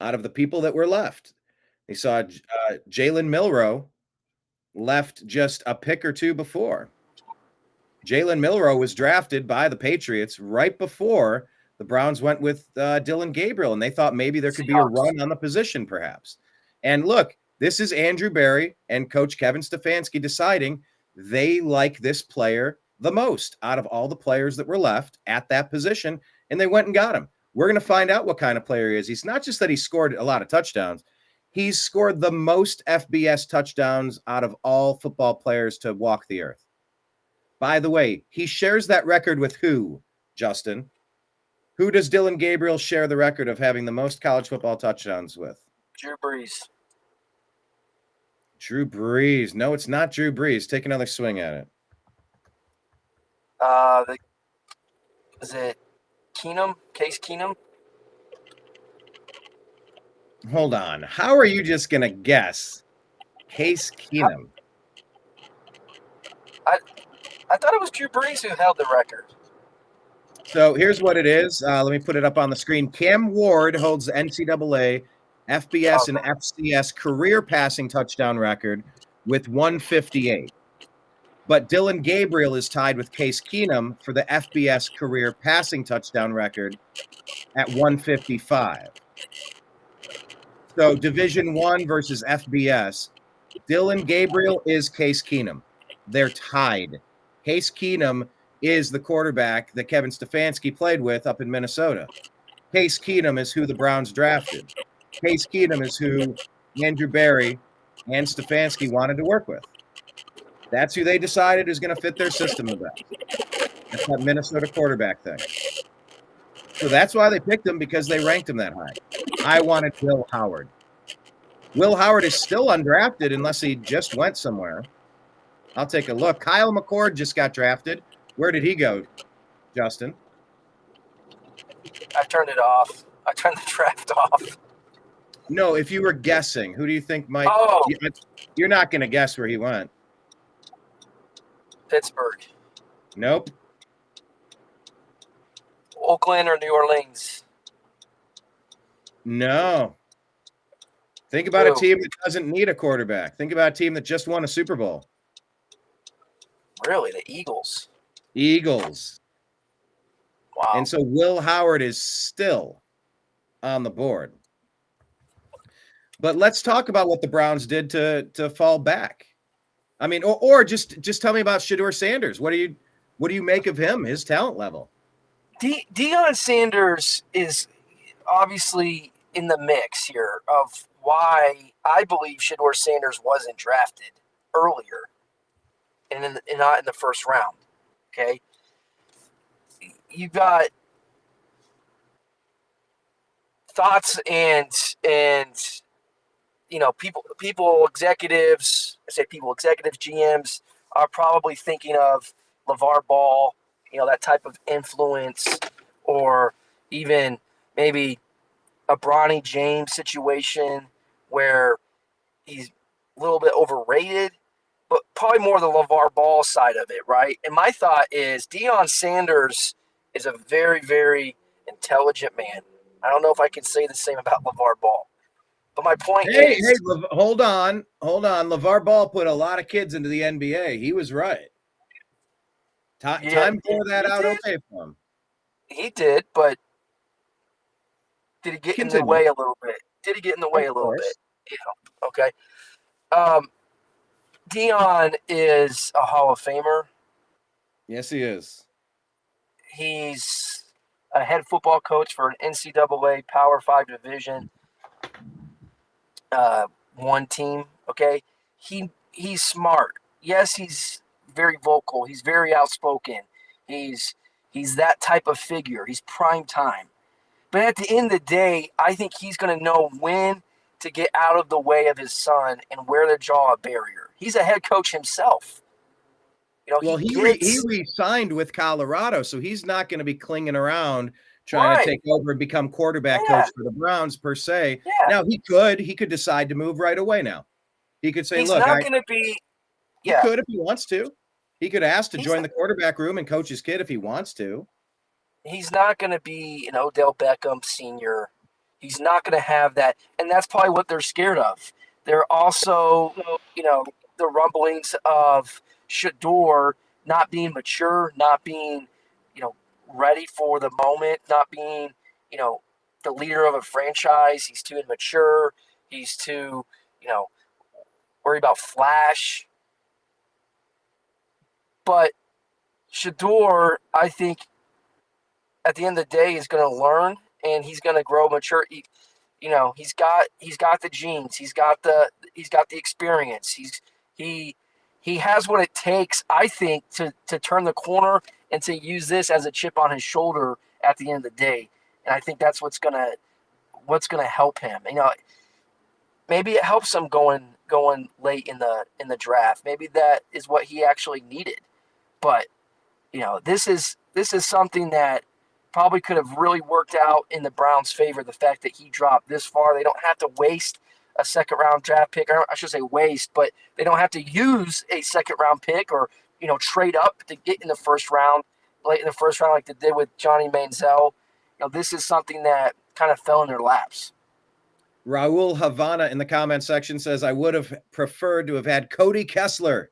out of the people that were left. They saw Jalen Milroe left just a pick or two before. Jalen Milroe was drafted by the Patriots right before the Browns went with Dillon Gabriel, and they thought maybe there could be a run on the position perhaps. And look, this is Andrew Berry and Coach Kevin Stefanski deciding they like this player the most out of all the players that were left at that position, and they went and got him. We're going to find out what kind of player he is. He's not just that he scored a lot of touchdowns. He's scored the most FBS touchdowns out of all football players to walk the earth. By the way, he shares that record with who, Justin? Who does Dillon Gabriel share the record of having the most college football touchdowns with? Drew Brees. Drew Brees. No, it's not Drew Brees. Take another swing at it. Is it Keenum? Case Keenum? Hold on. How are you just going to guess Case Keenum? I thought it was Drew Brees who held the record. So here's what it is. Let me put it up on the screen. Cam Ward holds the NCAA, FBS, and FCS career passing touchdown record with 158. But Dillon Gabriel is tied with Case Keenum for the FBS career passing touchdown record at 155. So Division I versus FBS. Dillon Gabriel is Case Keenum. They're tied. Case Keenum is the quarterback that Kevin Stefanski played with up in Minnesota. Case Keenum is who the Browns drafted. Case Keenum is who Andrew Berry and Stefanski wanted to work with. That's who they decided is going to fit their system the best. That's that Minnesota quarterback thing. So that's why they picked him, because they ranked him that high. I wanted Will Howard. Will Howard is still undrafted unless he just went somewhere. I'll take a look. Kyle McCord just got drafted. Where did he go, Justin? I turned it off. I turned the draft off. No, if you were guessing, who do you think might? Oh. You're not going to guess where he went. Pittsburgh. Nope. Oakland or New Orleans? No. Think about a team that doesn't need a quarterback. Think about a team that just won a Super Bowl. Really, the Eagles. Eagles. Wow. And so Will Howard is still on the board. But let's talk about what the Browns did to fall back. I mean, or just tell me about Shadeur Sanders. What do you make of him, his talent level? Deion Sanders is obviously in the mix here of why I believe Shadeur Sanders wasn't drafted earlier and not in the first round. Okay. You got thoughts and executives, GMs are probably thinking of LeVar Ball, that type of influence, or even maybe a Bronny James situation where he's a little bit overrated, but probably more the LeVar Ball side of it, right? And my thought is Deion Sanders is a very, very intelligent man. I don't know if I can say the same about LeVar Ball. But my point is... hold on. LeVar Ball put a lot of kids into the NBA. He was right. Time for that out okay for him. He did, but did he get in the way a little bit? Okay. Deion is a Hall of Famer. Yes, he is. He's a head football coach for an NCAA Power 5 division. One team, okay? He's smart. Yes, he's very vocal. He's very outspoken. He's that type of figure. He's prime time. But at the end of the day, I think he's going to know when to get out of the way of his son and where to draw a barrier. He's a head coach himself. He re-signed with Colorado, so he's not going to be clinging around trying to take over and become quarterback coach for the Browns per se. Yeah. Now he could decide to move right away. Now he could say, he's not going to be. Yeah. He could if he wants to. He could ask to join the quarterback room and coach his kid if he wants to. He's not going to be an Odell Beckham Sr. He's not going to have that, and that's probably what they're scared of. They're also, the rumblings of Shadeur not being mature, not being, ready for the moment, not being, the leader of a franchise. He's too immature. He's too, worried about flash. But Shadeur, I think, at the end of the day, is going to learn and he's going to grow mature. He's got the genes. He's got the experience. He has what it takes, I think, to turn the corner and to use this as a chip on his shoulder at the end of the day. And I think that's what's gonna help him. Maybe it helps him going late in the draft. Maybe that is what he actually needed. But this is something that probably could have really worked out in the Browns' favor. The fact that he dropped this far, they don't have to waste a second-round draft pick. I should say waste, but they don't have to use a second-round pick or trade up to get in the first round, late in the first round, like they did with Johnny Manziel. This is something that kind of fell in their laps. Raul Havana in the comment section says, I would have preferred to have had Cody Kessler.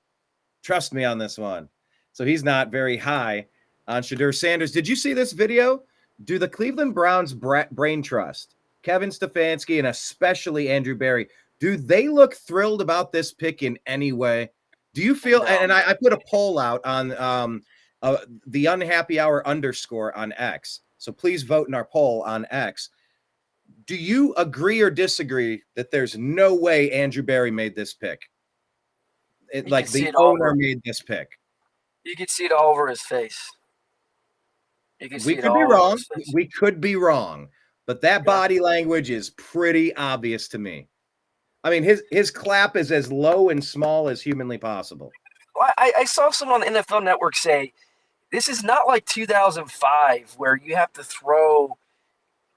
Trust me on this one. So he's not very high on Shadeur Sanders. Did you see this video? Do the Cleveland Browns brain trust, Kevin Stefanski, and especially Andrew Berry, do they look thrilled about this pick in any way? Do you feel, and I put a poll out on the Unhappy Hour _ on X. So please vote in our poll on X. Do you agree or disagree that there's no way Andrew Berry made this pick? The owner made this pick. You could see it all over his face. We could be wrong. We could be wrong. But that body language is pretty obvious to me. I mean, his clap is as low and small as humanly possible. Well, I saw someone on the NFL Network say, this is not like 2005 where you have to throw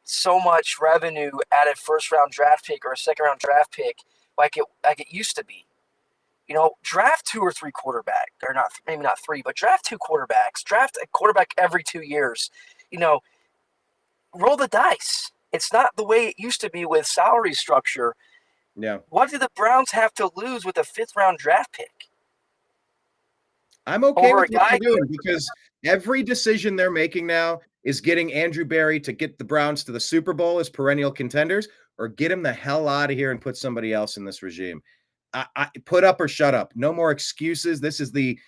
so much revenue at a first-round draft pick or a second-round draft pick like it used to be. Draft 2 or 3 quarterback, or not, maybe not 3, but draft 2 quarterbacks. Draft a quarterback every 2 years. Roll the dice. It's not the way it used to be with salary structure. Yeah. What do the Browns have to lose with a 5th-round draft pick? I'm okay Over with a what guy they're doing because every decision they're making now is getting Andrew Berry to get the Browns to the Super Bowl as perennial contenders, or get him the hell out of here and put somebody else in this regime. I put up or shut up. No more excuses. This is the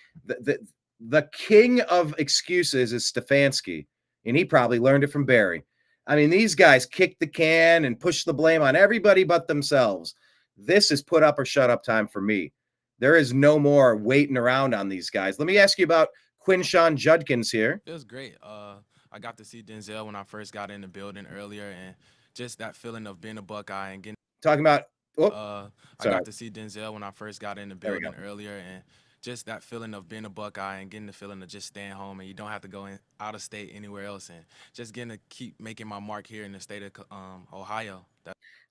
king of excuses is Stefanski, and he probably learned it from Berry. I mean, these guys kick the can and push the blame on everybody but themselves. This is put up or shut up time for me. There is no more waiting around on these guys. Let me ask you about Quinshawn Judkins here. It was great. I got to see Denzel when I first got in the building earlier, and just that feeling of being a Buckeye and getting. Talking about. I got to see Denzel when I first got in the building earlier, and just that feeling of being a Buckeye and getting the feeling of just staying home and you don't have to go out of state anywhere else, and just getting to keep making my mark here in the state of Ohio.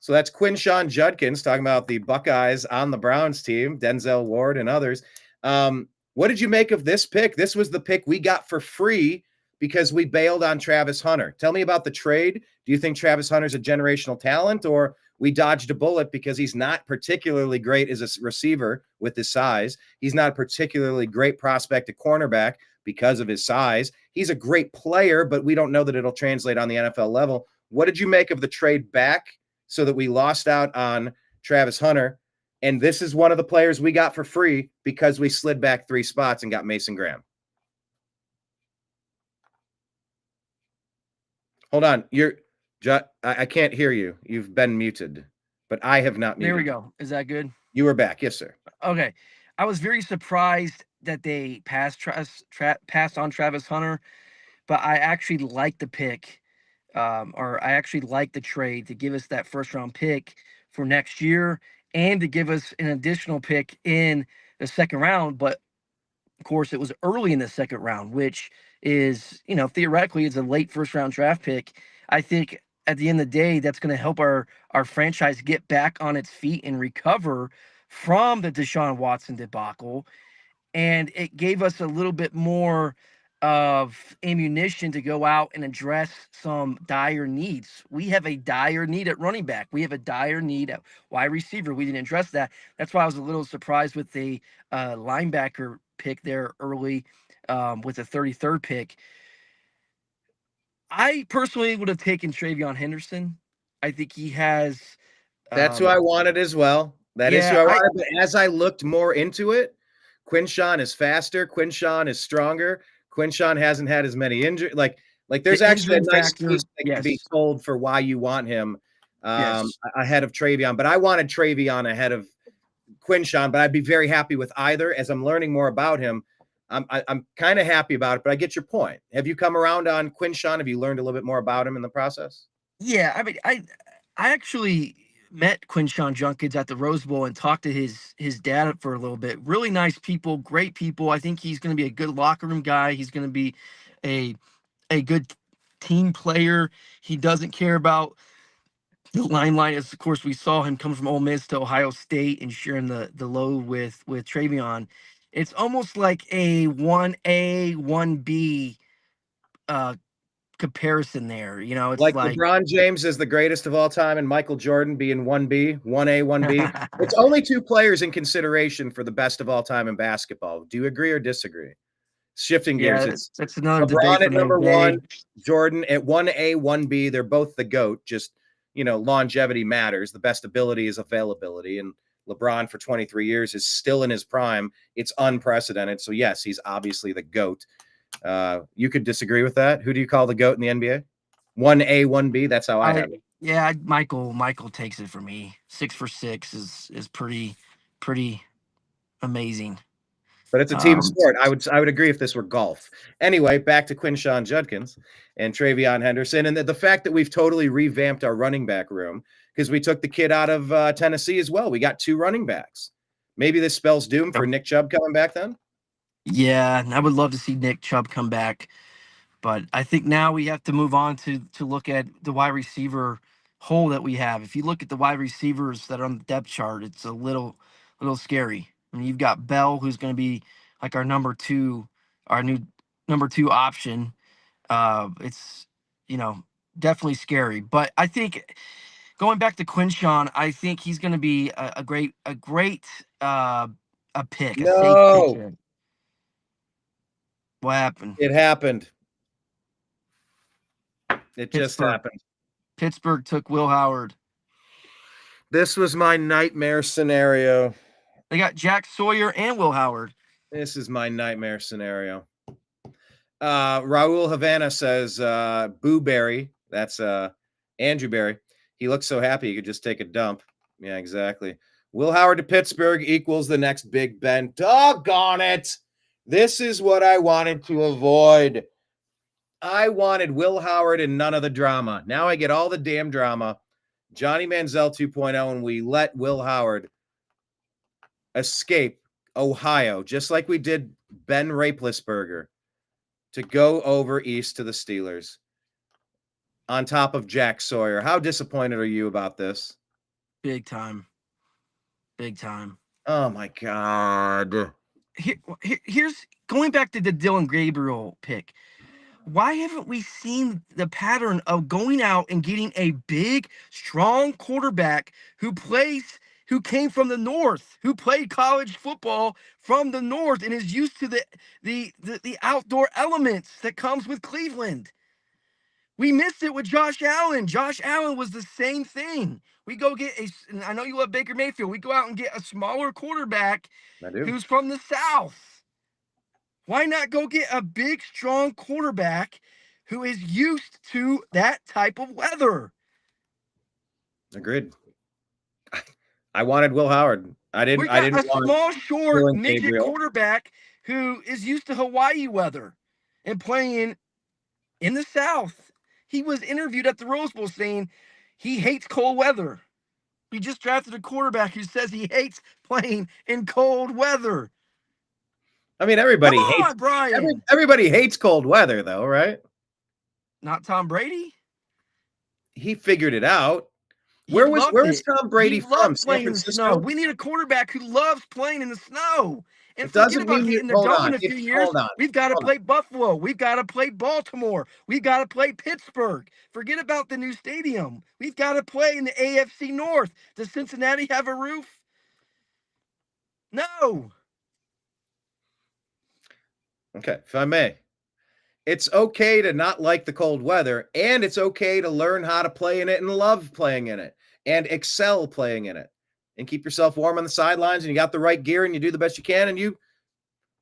So that's Quinshawn Judkins talking about the Buckeyes on the Browns team, Denzel Ward and others. What did you make of this pick? This was the pick we got for free because we bailed on Travis Hunter. Tell me about the trade. Do you think Travis Hunter's a generational talent, or we dodged a bullet because he's not particularly great as a receiver with his size? He's not a particularly great prospect at cornerback because of his size. He's a great player, but we don't know that it'll translate on the NFL level. What did you make of the trade back so that we lost out on Travis Hunter? And this is one of the players we got for free because we slid back 3 spots and got Mason Graham. Hold on. I can't hear you. You've been muted, but I have not muted. There we go. Is that good? You are back. Yes, sir. Okay. I was very surprised that they passed on Travis Hunter, but I actually like the pick, or I actually like the trade to give us that first-round pick for next year and to give us an additional pick in the second round. But, of course, it was early in the second round, which is, theoretically is a late first-round draft pick. I think at the end of the day, that's going to help our franchise get back on its feet and recover from the Deshaun Watson debacle. And it gave us a little bit more of ammunition to go out and address some dire needs. We have a dire need at running back. We have a dire need at wide receiver. We didn't address that. That's why I was a little surprised with the linebacker pick there early with the 33rd pick. I personally would have taken TreVeyon Henderson. I think he has. That's who I wanted as well. That is who I wanted. But as I looked more into it, Quinshawn is faster. Quinshawn is stronger. Quinshawn hasn't had as many injuries. Like there's actually a nice case that can be told for why you want him ahead of TreVeyon. But I wanted TreVeyon ahead of Quinshawn, but I'd be very happy with either. As I'm learning more about him, I'm kind of happy about it, but I get your point. Have you come around on Quinshawn? Have you learned a little bit more about him in the process? Yeah, I mean, I actually met Quinshawn Judkins at the Rose Bowl and talked to his dad for a little bit. Really nice people, great people. I think he's going to be a good locker room guy. He's going to be a good team player. He doesn't care about the limelight. As of course, we saw him come from Ole Miss to Ohio State and sharing the load with TreVeyon. It's almost like a 1A, 1B comparison there. It's like LeBron James is the greatest of all time and Michael Jordan being 1B, 1A, 1B. It's only 2 players in consideration for the best of all time in basketball. Do you agree or disagree? Shifting gears. That's another LeBron debate at number 1, Jordan at 1A, 1B. They're both the GOAT. Just, longevity matters. The best ability is availability. And LeBron for 23 years is still in his prime. It's unprecedented. So yes, he's obviously the GOAT. You could disagree with that. Who do you call the GOAT in the NBA? 1A, 1B. That's how I have it. Yeah, Michael takes it for me. 6 for 6 is pretty amazing. But it's a team sport. I would agree if this were golf. Anyway, back to Quinshawn Judkins and TreVeyon Henderson, and the fact that we've totally revamped our running back room because we took the kid out of Tennessee as well. We got 2 running backs. Maybe this spells doom for Nick Chubb coming back then. Yeah, I would love to see Nick Chubb come back, but I think now we have to move on to look at the wide receiver hole that we have. If you look at the wide receivers that are on the depth chart, it's a little scary. I mean, you've got Bell, who's going to be like our new number 2 option. It's definitely scary, but I think Going back to Quinshawn, I think he's going to be a great a pick, a safe pick here. What happened? It happened. It just happened. Pittsburgh took Will Howard. This was my nightmare scenario. They got Jack Sawyer and Will Howard. This is my nightmare scenario. Raul Havana says, Boo Berry. That's Andrew Berry. He looks so happy he could just take a dump. Yeah, exactly. Will Howard to Pittsburgh equals the next Big Ben. Doggone it. This is what I wanted to avoid. I wanted Will Howard and none of the drama. Now I get all the damn drama. Johnny Manziel 2.0, and we let Will Howard escape Ohio, just like we did Ben Raplesberger, to go over east to the Steelers on top of Jack Sawyer. How disappointed are you about this? Big time. Big time. Oh, my God. Here's going back to the Dillon Gabriel pick. Why haven't we seen the pattern of going out and getting a big, strong quarterback who came from the North, who played college football from the North and is used to the outdoor elements that comes with Cleveland? We missed it with Josh Allen. Josh Allen was the same thing. We go get and I know you love Baker Mayfield. We go out and get a smaller quarterback who's from the South. Why not go get a big, strong quarterback who is used to that type of weather? Agreed. I wanted Will Howard. I didn't want a small, short, midget Gabriel. quarterback who is used to Hawaii weather and playing in the South. He was interviewed at the Rose Bowl saying he hates cold weather. We just drafted a quarterback who says he hates playing in cold weather. I mean, everybody hates cold weather, though, right? Not Tom Brady. He figured it out. Where is Tom Brady from? San Francisco? We need a quarterback who loves playing in the snow. And it doesn't mean getting the dome in a few years. We've got to play Buffalo. We've got to play Baltimore. We've got to play Pittsburgh. Forget about the new stadium. We've got to play in the AFC North. Does Cincinnati have a roof? No. Okay, if I may. It's okay to not like the cold weather, and it's okay to learn how to play in it and love playing in it and excel playing in it and keep yourself warm on the sidelines, and you got the right gear and you do the best you can.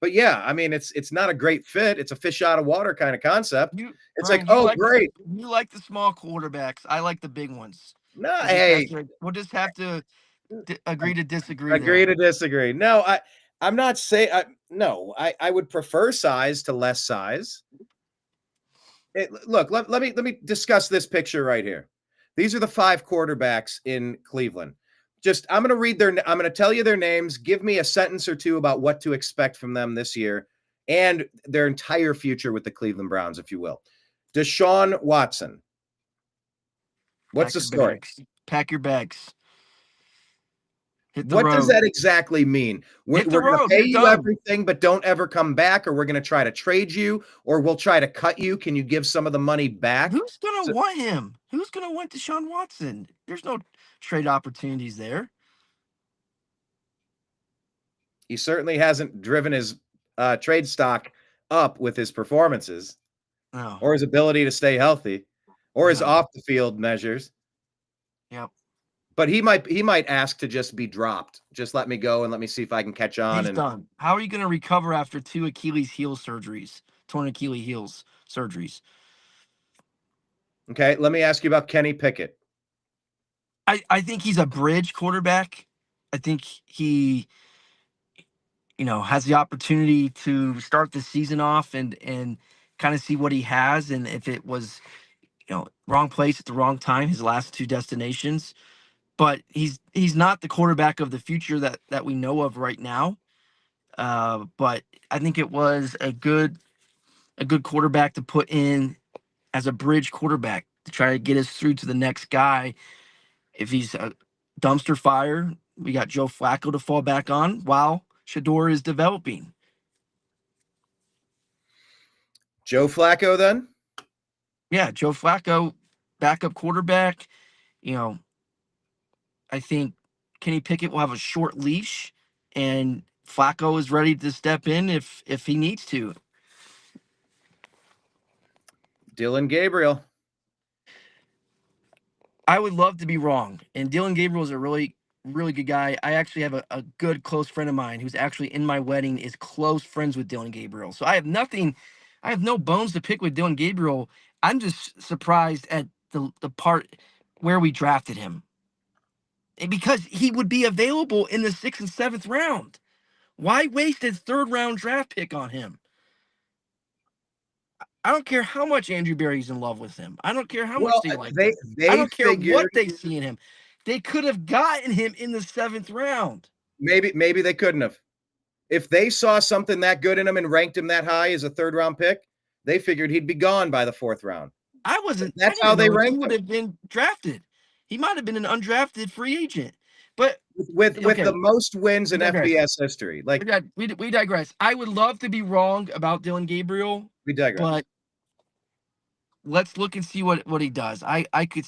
But yeah, I mean, it's not a great fit. It's a fish out of water kind of concept. Great. You like the small quarterbacks. I like the big ones. No, hey. We'll just have to agree to disagree. Agree to disagree. No, I'm not saying I would prefer size to less size. Look, let me discuss this picture right here. These are the 5 quarterbacks in Cleveland. I'm going to tell you their names. Give me a sentence or two about what to expect from them this year and their entire future with the Cleveland Browns, if you will. Deshaun Watson. What's the story? Pack your bags. What does that exactly mean? We're going to pay you everything, but don't ever come back, or we're going to try to trade you, or we'll try to cut you. Can you give some of the money back? Who's going to want him? Who's going to want Deshaun Watson? There's no trade opportunities there. He certainly hasn't driven his trade stock up with his performances or his ability to stay healthy or his off-the-field measures. Yep. But he might ask to just be dropped. Just let me go and let me see if I can catch on. He's done. How are you going to recover after 2 Achilles heel surgeries, torn Achilles heels surgeries? Okay, let me ask you about Kenny Pickett. I think he's a bridge quarterback. I think he, has the opportunity to start the season off and kind of see what he has. And if it was, wrong place at the wrong time, his last 2 destinations. But he's not the quarterback of the future that we know of right now. But I think it was a good quarterback to put in as a bridge quarterback to try to get us through to the next guy. If he's a dumpster fire, we got Joe Flacco to fall back on while Shadeur is developing. Joe Flacco, then? Yeah, Joe Flacco, backup quarterback. I think Kenny Pickett will have a short leash, and Flacco is ready to step in if he needs to. Dillon Gabriel. I would love to be wrong. And Dillon Gabriel is a really, really good guy. I actually have a good close friend of mine who's actually in my wedding is close friends with Dillon Gabriel. So I have no bones to pick with Dillon Gabriel. I'm just surprised at the part where we drafted him. Because he would be available in the 6th and 7th round. Why waste a 3rd round draft pick on him? I don't care how much Andrew Berry's in love with him. I don't care how much they like him. I don't care what they see in him. They could have gotten him in the 7th round. Maybe they couldn't have. If they saw something that good in him and ranked him that high as a 3rd round pick, they figured he'd be gone by the 4th round. That's how they ranked him. He would have been drafted. He might have been an undrafted free agent. But with the most wins in FBS history. Like we digress. I would love to be wrong about Dillon Gabriel. We digress. But let's look and see what he does. I could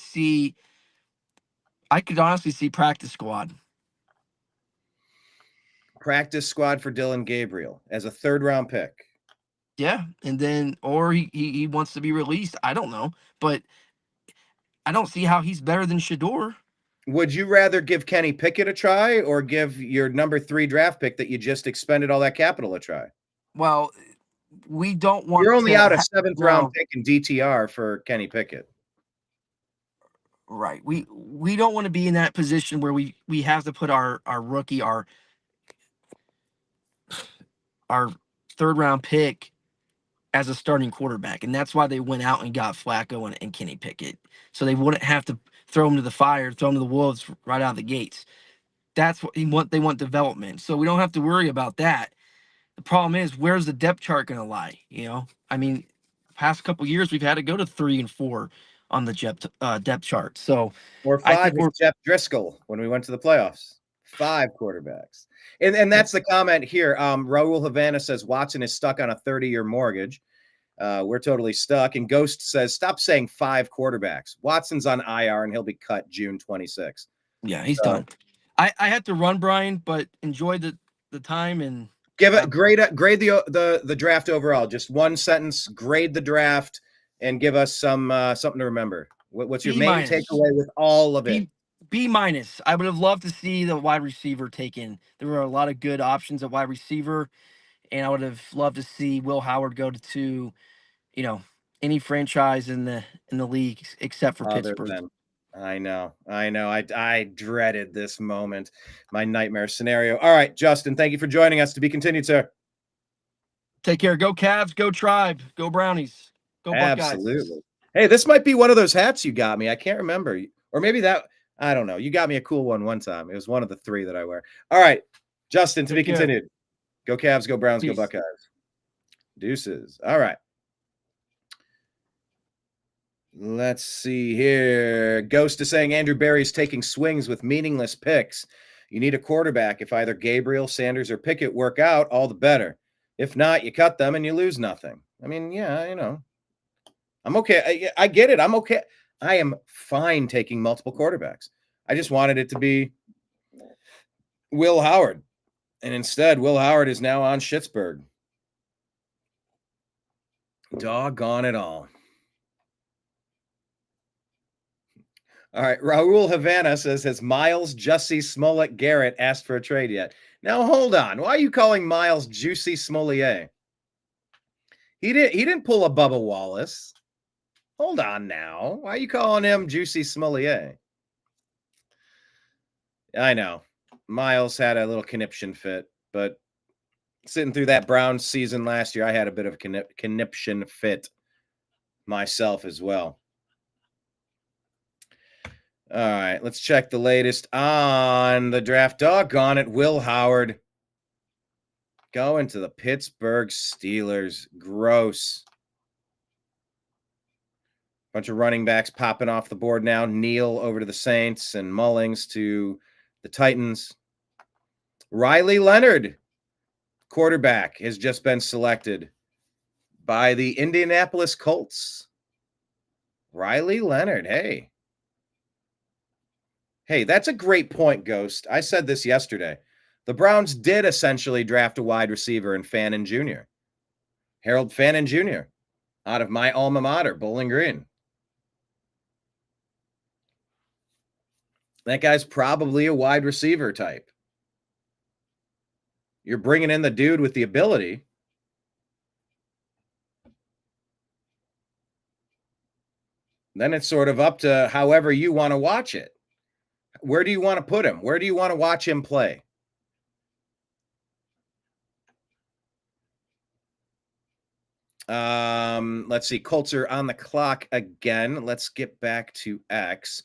honestly see practice squad. Practice squad for Dillon Gabriel as a 3rd round pick. Yeah, and then or he wants to be released. I don't know, but I don't see how he's better than Shadeur. Would you rather give Kenny Pickett a try or give your number 3 draft pick that you just expended all that capital a try? Well, we don't want. You're only out a 7th round pick in DTR for Kenny Pickett. Right. We don't want to be in that position where we have to put our rookie, our 3rd round pick as a starting quarterback. And that's why they went out and got Flacco and Kenny Pickett. So they wouldn't have to throw him to the fire, throw him to the wolves right out of the gates. That's what they want development. So we don't have to worry about that. The problem is, where's the depth chart going to lie? I mean, past couple years, we've had to go to 3 and 4 on the depth chart. So, or 5 with Jeff Driscoll when we went to the playoffs. 5 quarterbacks. And that's the comment here. Raul Havana says Watson is stuck on a 30-year mortgage. We're totally stuck. And Ghost says, stop saying 5 quarterbacks. Watson's on IR and he'll be cut June 26th. Yeah, he's done. I had to run, Brian, but enjoy the time and give it grade the draft overall. Just one sentence, grade the draft and give us something to remember. What's your main takeaway with all of it? B-. I would have loved to see the wide receiver taken. There were a lot of good options at wide receiver, and I would have loved to see Will Howard go to any franchise in the league except for Pittsburgh. I know. I dreaded this moment. My nightmare scenario. All right, Justin, thank you for joining us. To be continued, sir. Take care. Go Cavs. Go Tribe. Go Brownies. Go Buckeyes. Absolutely. Hey, this might be one of those hats you got me. I can't remember. Or maybe that. I don't know. You got me a cool one time. It was one of the 3 that I wear. All right, Justin, to be continued. Go Cavs. Go Browns. Peace. Go Buckeyes. Deuces. All right. Let's see here. Ghost is saying Andrew Berry's taking swings with meaningless picks. You need a quarterback. If either Gabriel, Sanders, or Pickett work out, all the better. If not, you cut them and you lose nothing. I mean, yeah, I'm okay. I get it. I'm okay. I am fine taking multiple quarterbacks. I just wanted it to be Will Howard. And instead, Will Howard is now on Schittsburg. Doggone it all. All right, Raul Havana says, has Miles Jussie Smollett Garrett asked for a trade yet? Now, hold on. Why are you calling Miles Juicy Smollett? He didn't pull a Bubba Wallace. Hold on now. Why are you calling him Juicy Smollett? I know. Miles had a little conniption fit, but sitting through that Browns season last year, I had a bit of a conniption fit myself as well. All right, let's check the latest on the draft. Doggone it, Will Howard going to the Pittsburgh Steelers. Gross. Bunch of running backs popping off the board now. Neal over to the Saints and Mullings to the Titans. Riley Leonard, quarterback, has just been selected by the Indianapolis Colts. Riley Leonard, hey. Hey, that's a great point, Ghost. I said this yesterday. The Browns did essentially draft a wide receiver in Fannin Jr. Harold Fannin Jr. out of my alma mater, Bowling Green. That guy's probably a wide receiver type. You're bringing in the dude with the ability. Then it's sort of up to however you want to watch it. Where do you want to put him? Where do you want to watch him play? Let's see. Colts are on the clock again. Let's get back to X.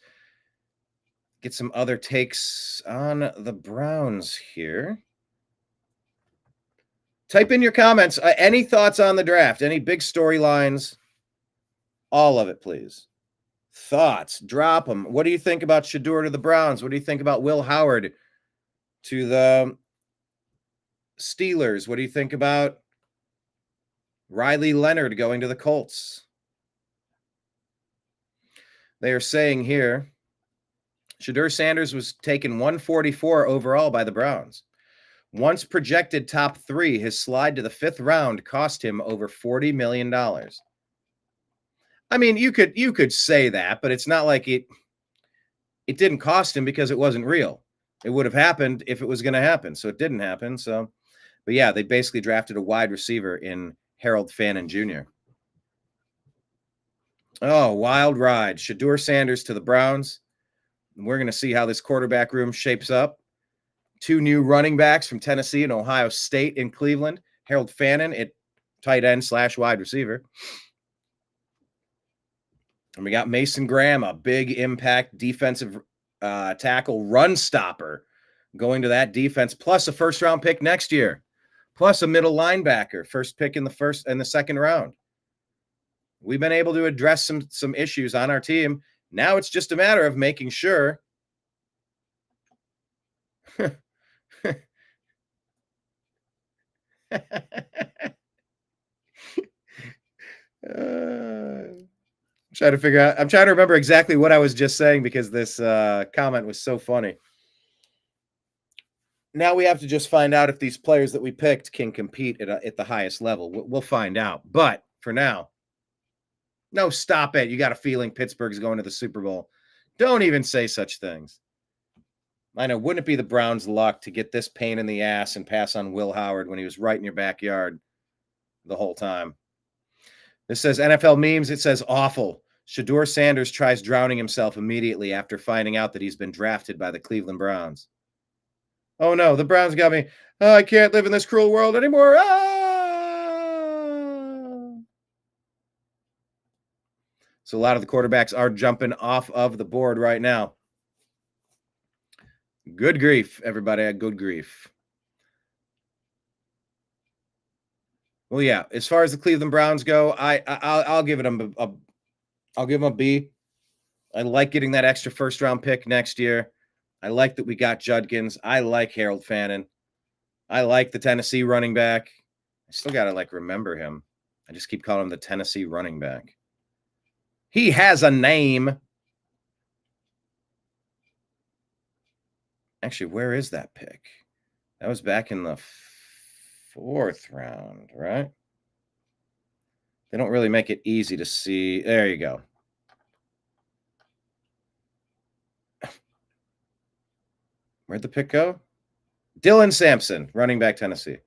Get some other takes on the Browns here. Type in your comments. Any thoughts on the draft? Any big storylines? All of it, please. Thoughts. Drop them. What do you think about Shadeur to the Browns? What do you think about Will Howard to the Steelers? What do you think about Riley Leonard going to the Colts? They are saying here, Shadeur Sanders was taken 144 overall by the Browns. Once projected top 3, his slide to the 5th round cost him over $40 million. I mean, you could say that, but it's not like it didn't cost him because it wasn't real. It would have happened if it was going to happen. So it didn't happen. So, but yeah, they basically drafted a wide receiver in Harold Fannin Jr. Oh, wild ride. Shadeur Sanders to the Browns. We're going to see how this quarterback room shapes up. 2 new running backs from Tennessee and Ohio State in Cleveland. Harold Fannin at tight end / wide receiver. And we got Mason Graham, a big impact defensive tackle run stopper going to that defense, plus a first-round pick next year, plus a middle linebacker, first pick in the first and the second round. We've been able to address some issues on our team. Now it's just a matter of making sure I'm trying to remember exactly what I was just saying because this comment was so funny. Now we have to just find out if these players that we picked can compete at the highest level. We'll find out. But for now, no, stop it. You got a feeling Pittsburgh's going to the Super Bowl. Don't even say such things. I know. Wouldn't it be the Browns' luck to get this pain in the ass and pass on Will Howard when he was right in your backyard the whole time? This says NFL memes. It says awful. Shadeur Sanders tries drowning himself immediately after finding out that he's been drafted by the Cleveland Browns. Oh, no, the Browns got me. Oh, I can't live in this cruel world anymore. So a lot of the quarterbacks are jumping off of the board right now. Good grief, everybody. Good grief. Well, yeah, as far as the Cleveland Browns go, I'll give them I'll give them a B. I like getting that extra first-round pick next year. I like that we got Judkins. I like Harold Fannin. I like the Tennessee running back. I still got to remember him. I just keep calling him the Tennessee running back. He has a name. Actually, where is that pick? That was back in the 4th round, right? They don't really make it easy to see. There you go. Where'd the pick go? Dillon Sampson, running back, Tennessee.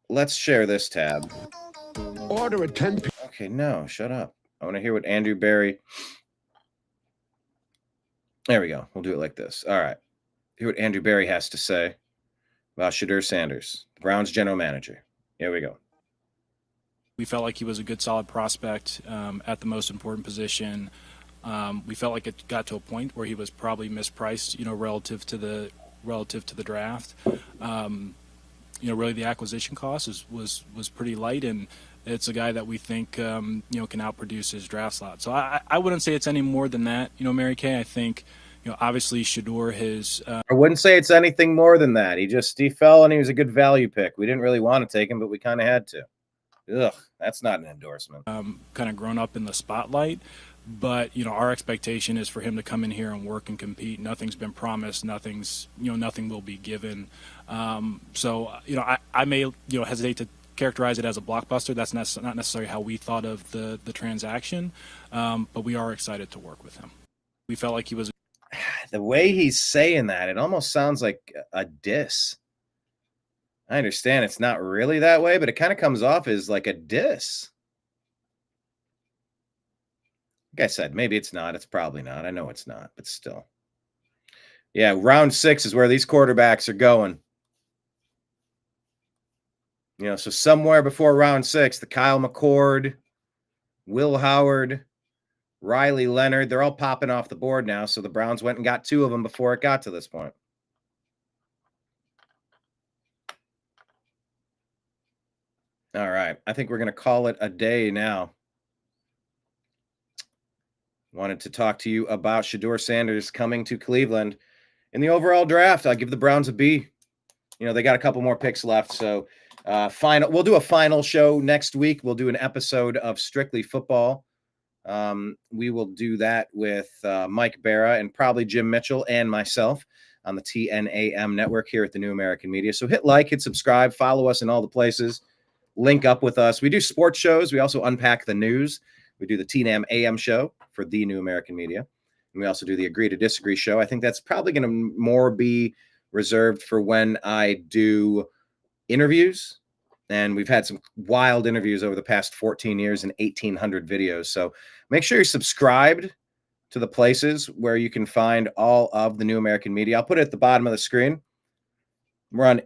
Let's share this tab. Order at 10 p.m. Okay, no, shut up. I want to hear what Andrew Berry. There we go. We'll do it like this. All right. Hear what Andrew Berry has to say about Shadeur Sanders, the Browns general manager. Here we go. We felt like he was a good, solid prospect at the most important position. We felt like it got to a point where he was probably mispriced, relative to the draft. Really the acquisition cost was pretty light, and it's a guy that we think can outproduce his draft slot. So I wouldn't say it's any more than that. Mary Kay, I think obviously Shadeur has. I wouldn't say it's anything more than that. He fell and he was a good value pick. We didn't really want to take him, but we kind of had to. Ugh, that's not an endorsement. Kind of grown up in the spotlight. But, our expectation is for him to come in here and work and compete. Nothing's been promised. Nothing will be given. So, I may, hesitate to characterize it as a blockbuster. That's not necessarily how we thought of the transaction. But we are excited to work with him. We felt like he was. The way he's saying that, it almost sounds like a diss. I understand it's not really that way, but it kind of comes off as like a diss. Like I said, maybe it's not. It's probably not. I know it's not, but still. Yeah, round 6 is where these quarterbacks are going. So somewhere before round 6, the Kyle McCord, Will Howard, Riley Leonard, they're all popping off the board now. So the Browns went and got 2 of them before it got to this point. All right. I think we're going to call it a day now. Wanted to talk to you about Shadeur Sanders coming to Cleveland. In the overall draft, I'll give the Browns a B. They got a couple more picks left. So we'll do a final show next week. We'll do an episode of Strictly Football. We will do that with Mike Barra and probably Jim Mitchell and myself on the TNAM network here at the New American Media. So hit like, hit subscribe, follow us in all the places, link up with us. We do sports shows. We also unpack the news. We do the TNAM AM show for the New American Media. And we also do the Agree to Disagree show. I think that's probably going to more be reserved for when I do interviews. And we've had some wild interviews over the past 14 years and 1,800 videos. So make sure you're subscribed to the places where you can find all of the New American Media. I'll put it at the bottom of the screen.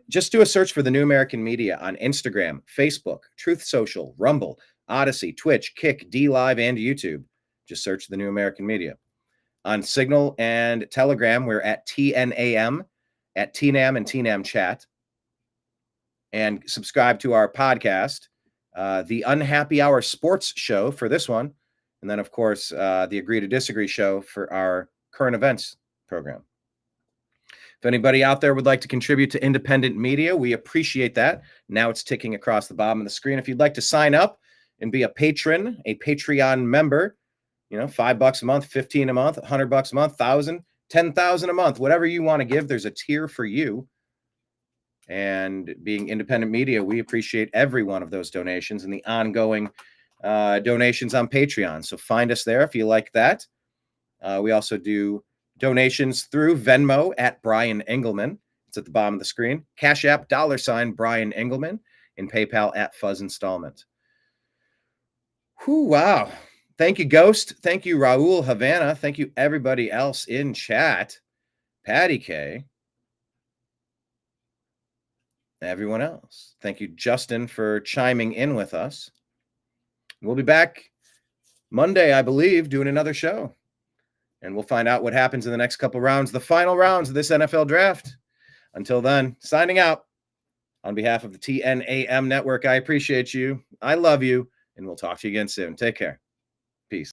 Just do a search for the New American Media on Instagram, Facebook, Truth Social, Rumble, Odyssey, Twitch, Kick, DLive, and YouTube. Just search the New American Media. On Signal and Telegram, we're at TNAM, at TNAM and TNAM Chat. And subscribe to our podcast, the Unhappy Hour Sports Show for this one. And then, of course, the Agree to Disagree show for our current events program. If anybody out there would like to contribute to independent media, we appreciate that. Now it's ticking across the bottom of the screen. If you'd like to sign up and be a patron, a Patreon member, $5 a month, $15 a month, $100 a month, $1,000, $10,000 a month, whatever you want to give, there's a tier for you. And being independent media, we appreciate every one of those donations and the ongoing donations on Patreon. So find us there if you like that. We also do donations through Venmo at Brian Engelman. It's at the bottom of the screen. Cash App, $ Brian Engelman, and PayPal at Fuzz Installment. Whew, wow. Thank you, Ghost. Thank you, Raul Havana. Thank you, everybody else in chat. Patty K. Everyone else. Thank you, Justin, for chiming in with us. We'll be back Monday, I believe, doing another show. And we'll find out what happens in the next couple rounds, the final rounds of this NFL draft. Until then, signing out on behalf of the TNAM network. I appreciate you. I love you. And we'll talk to you again soon. Take care.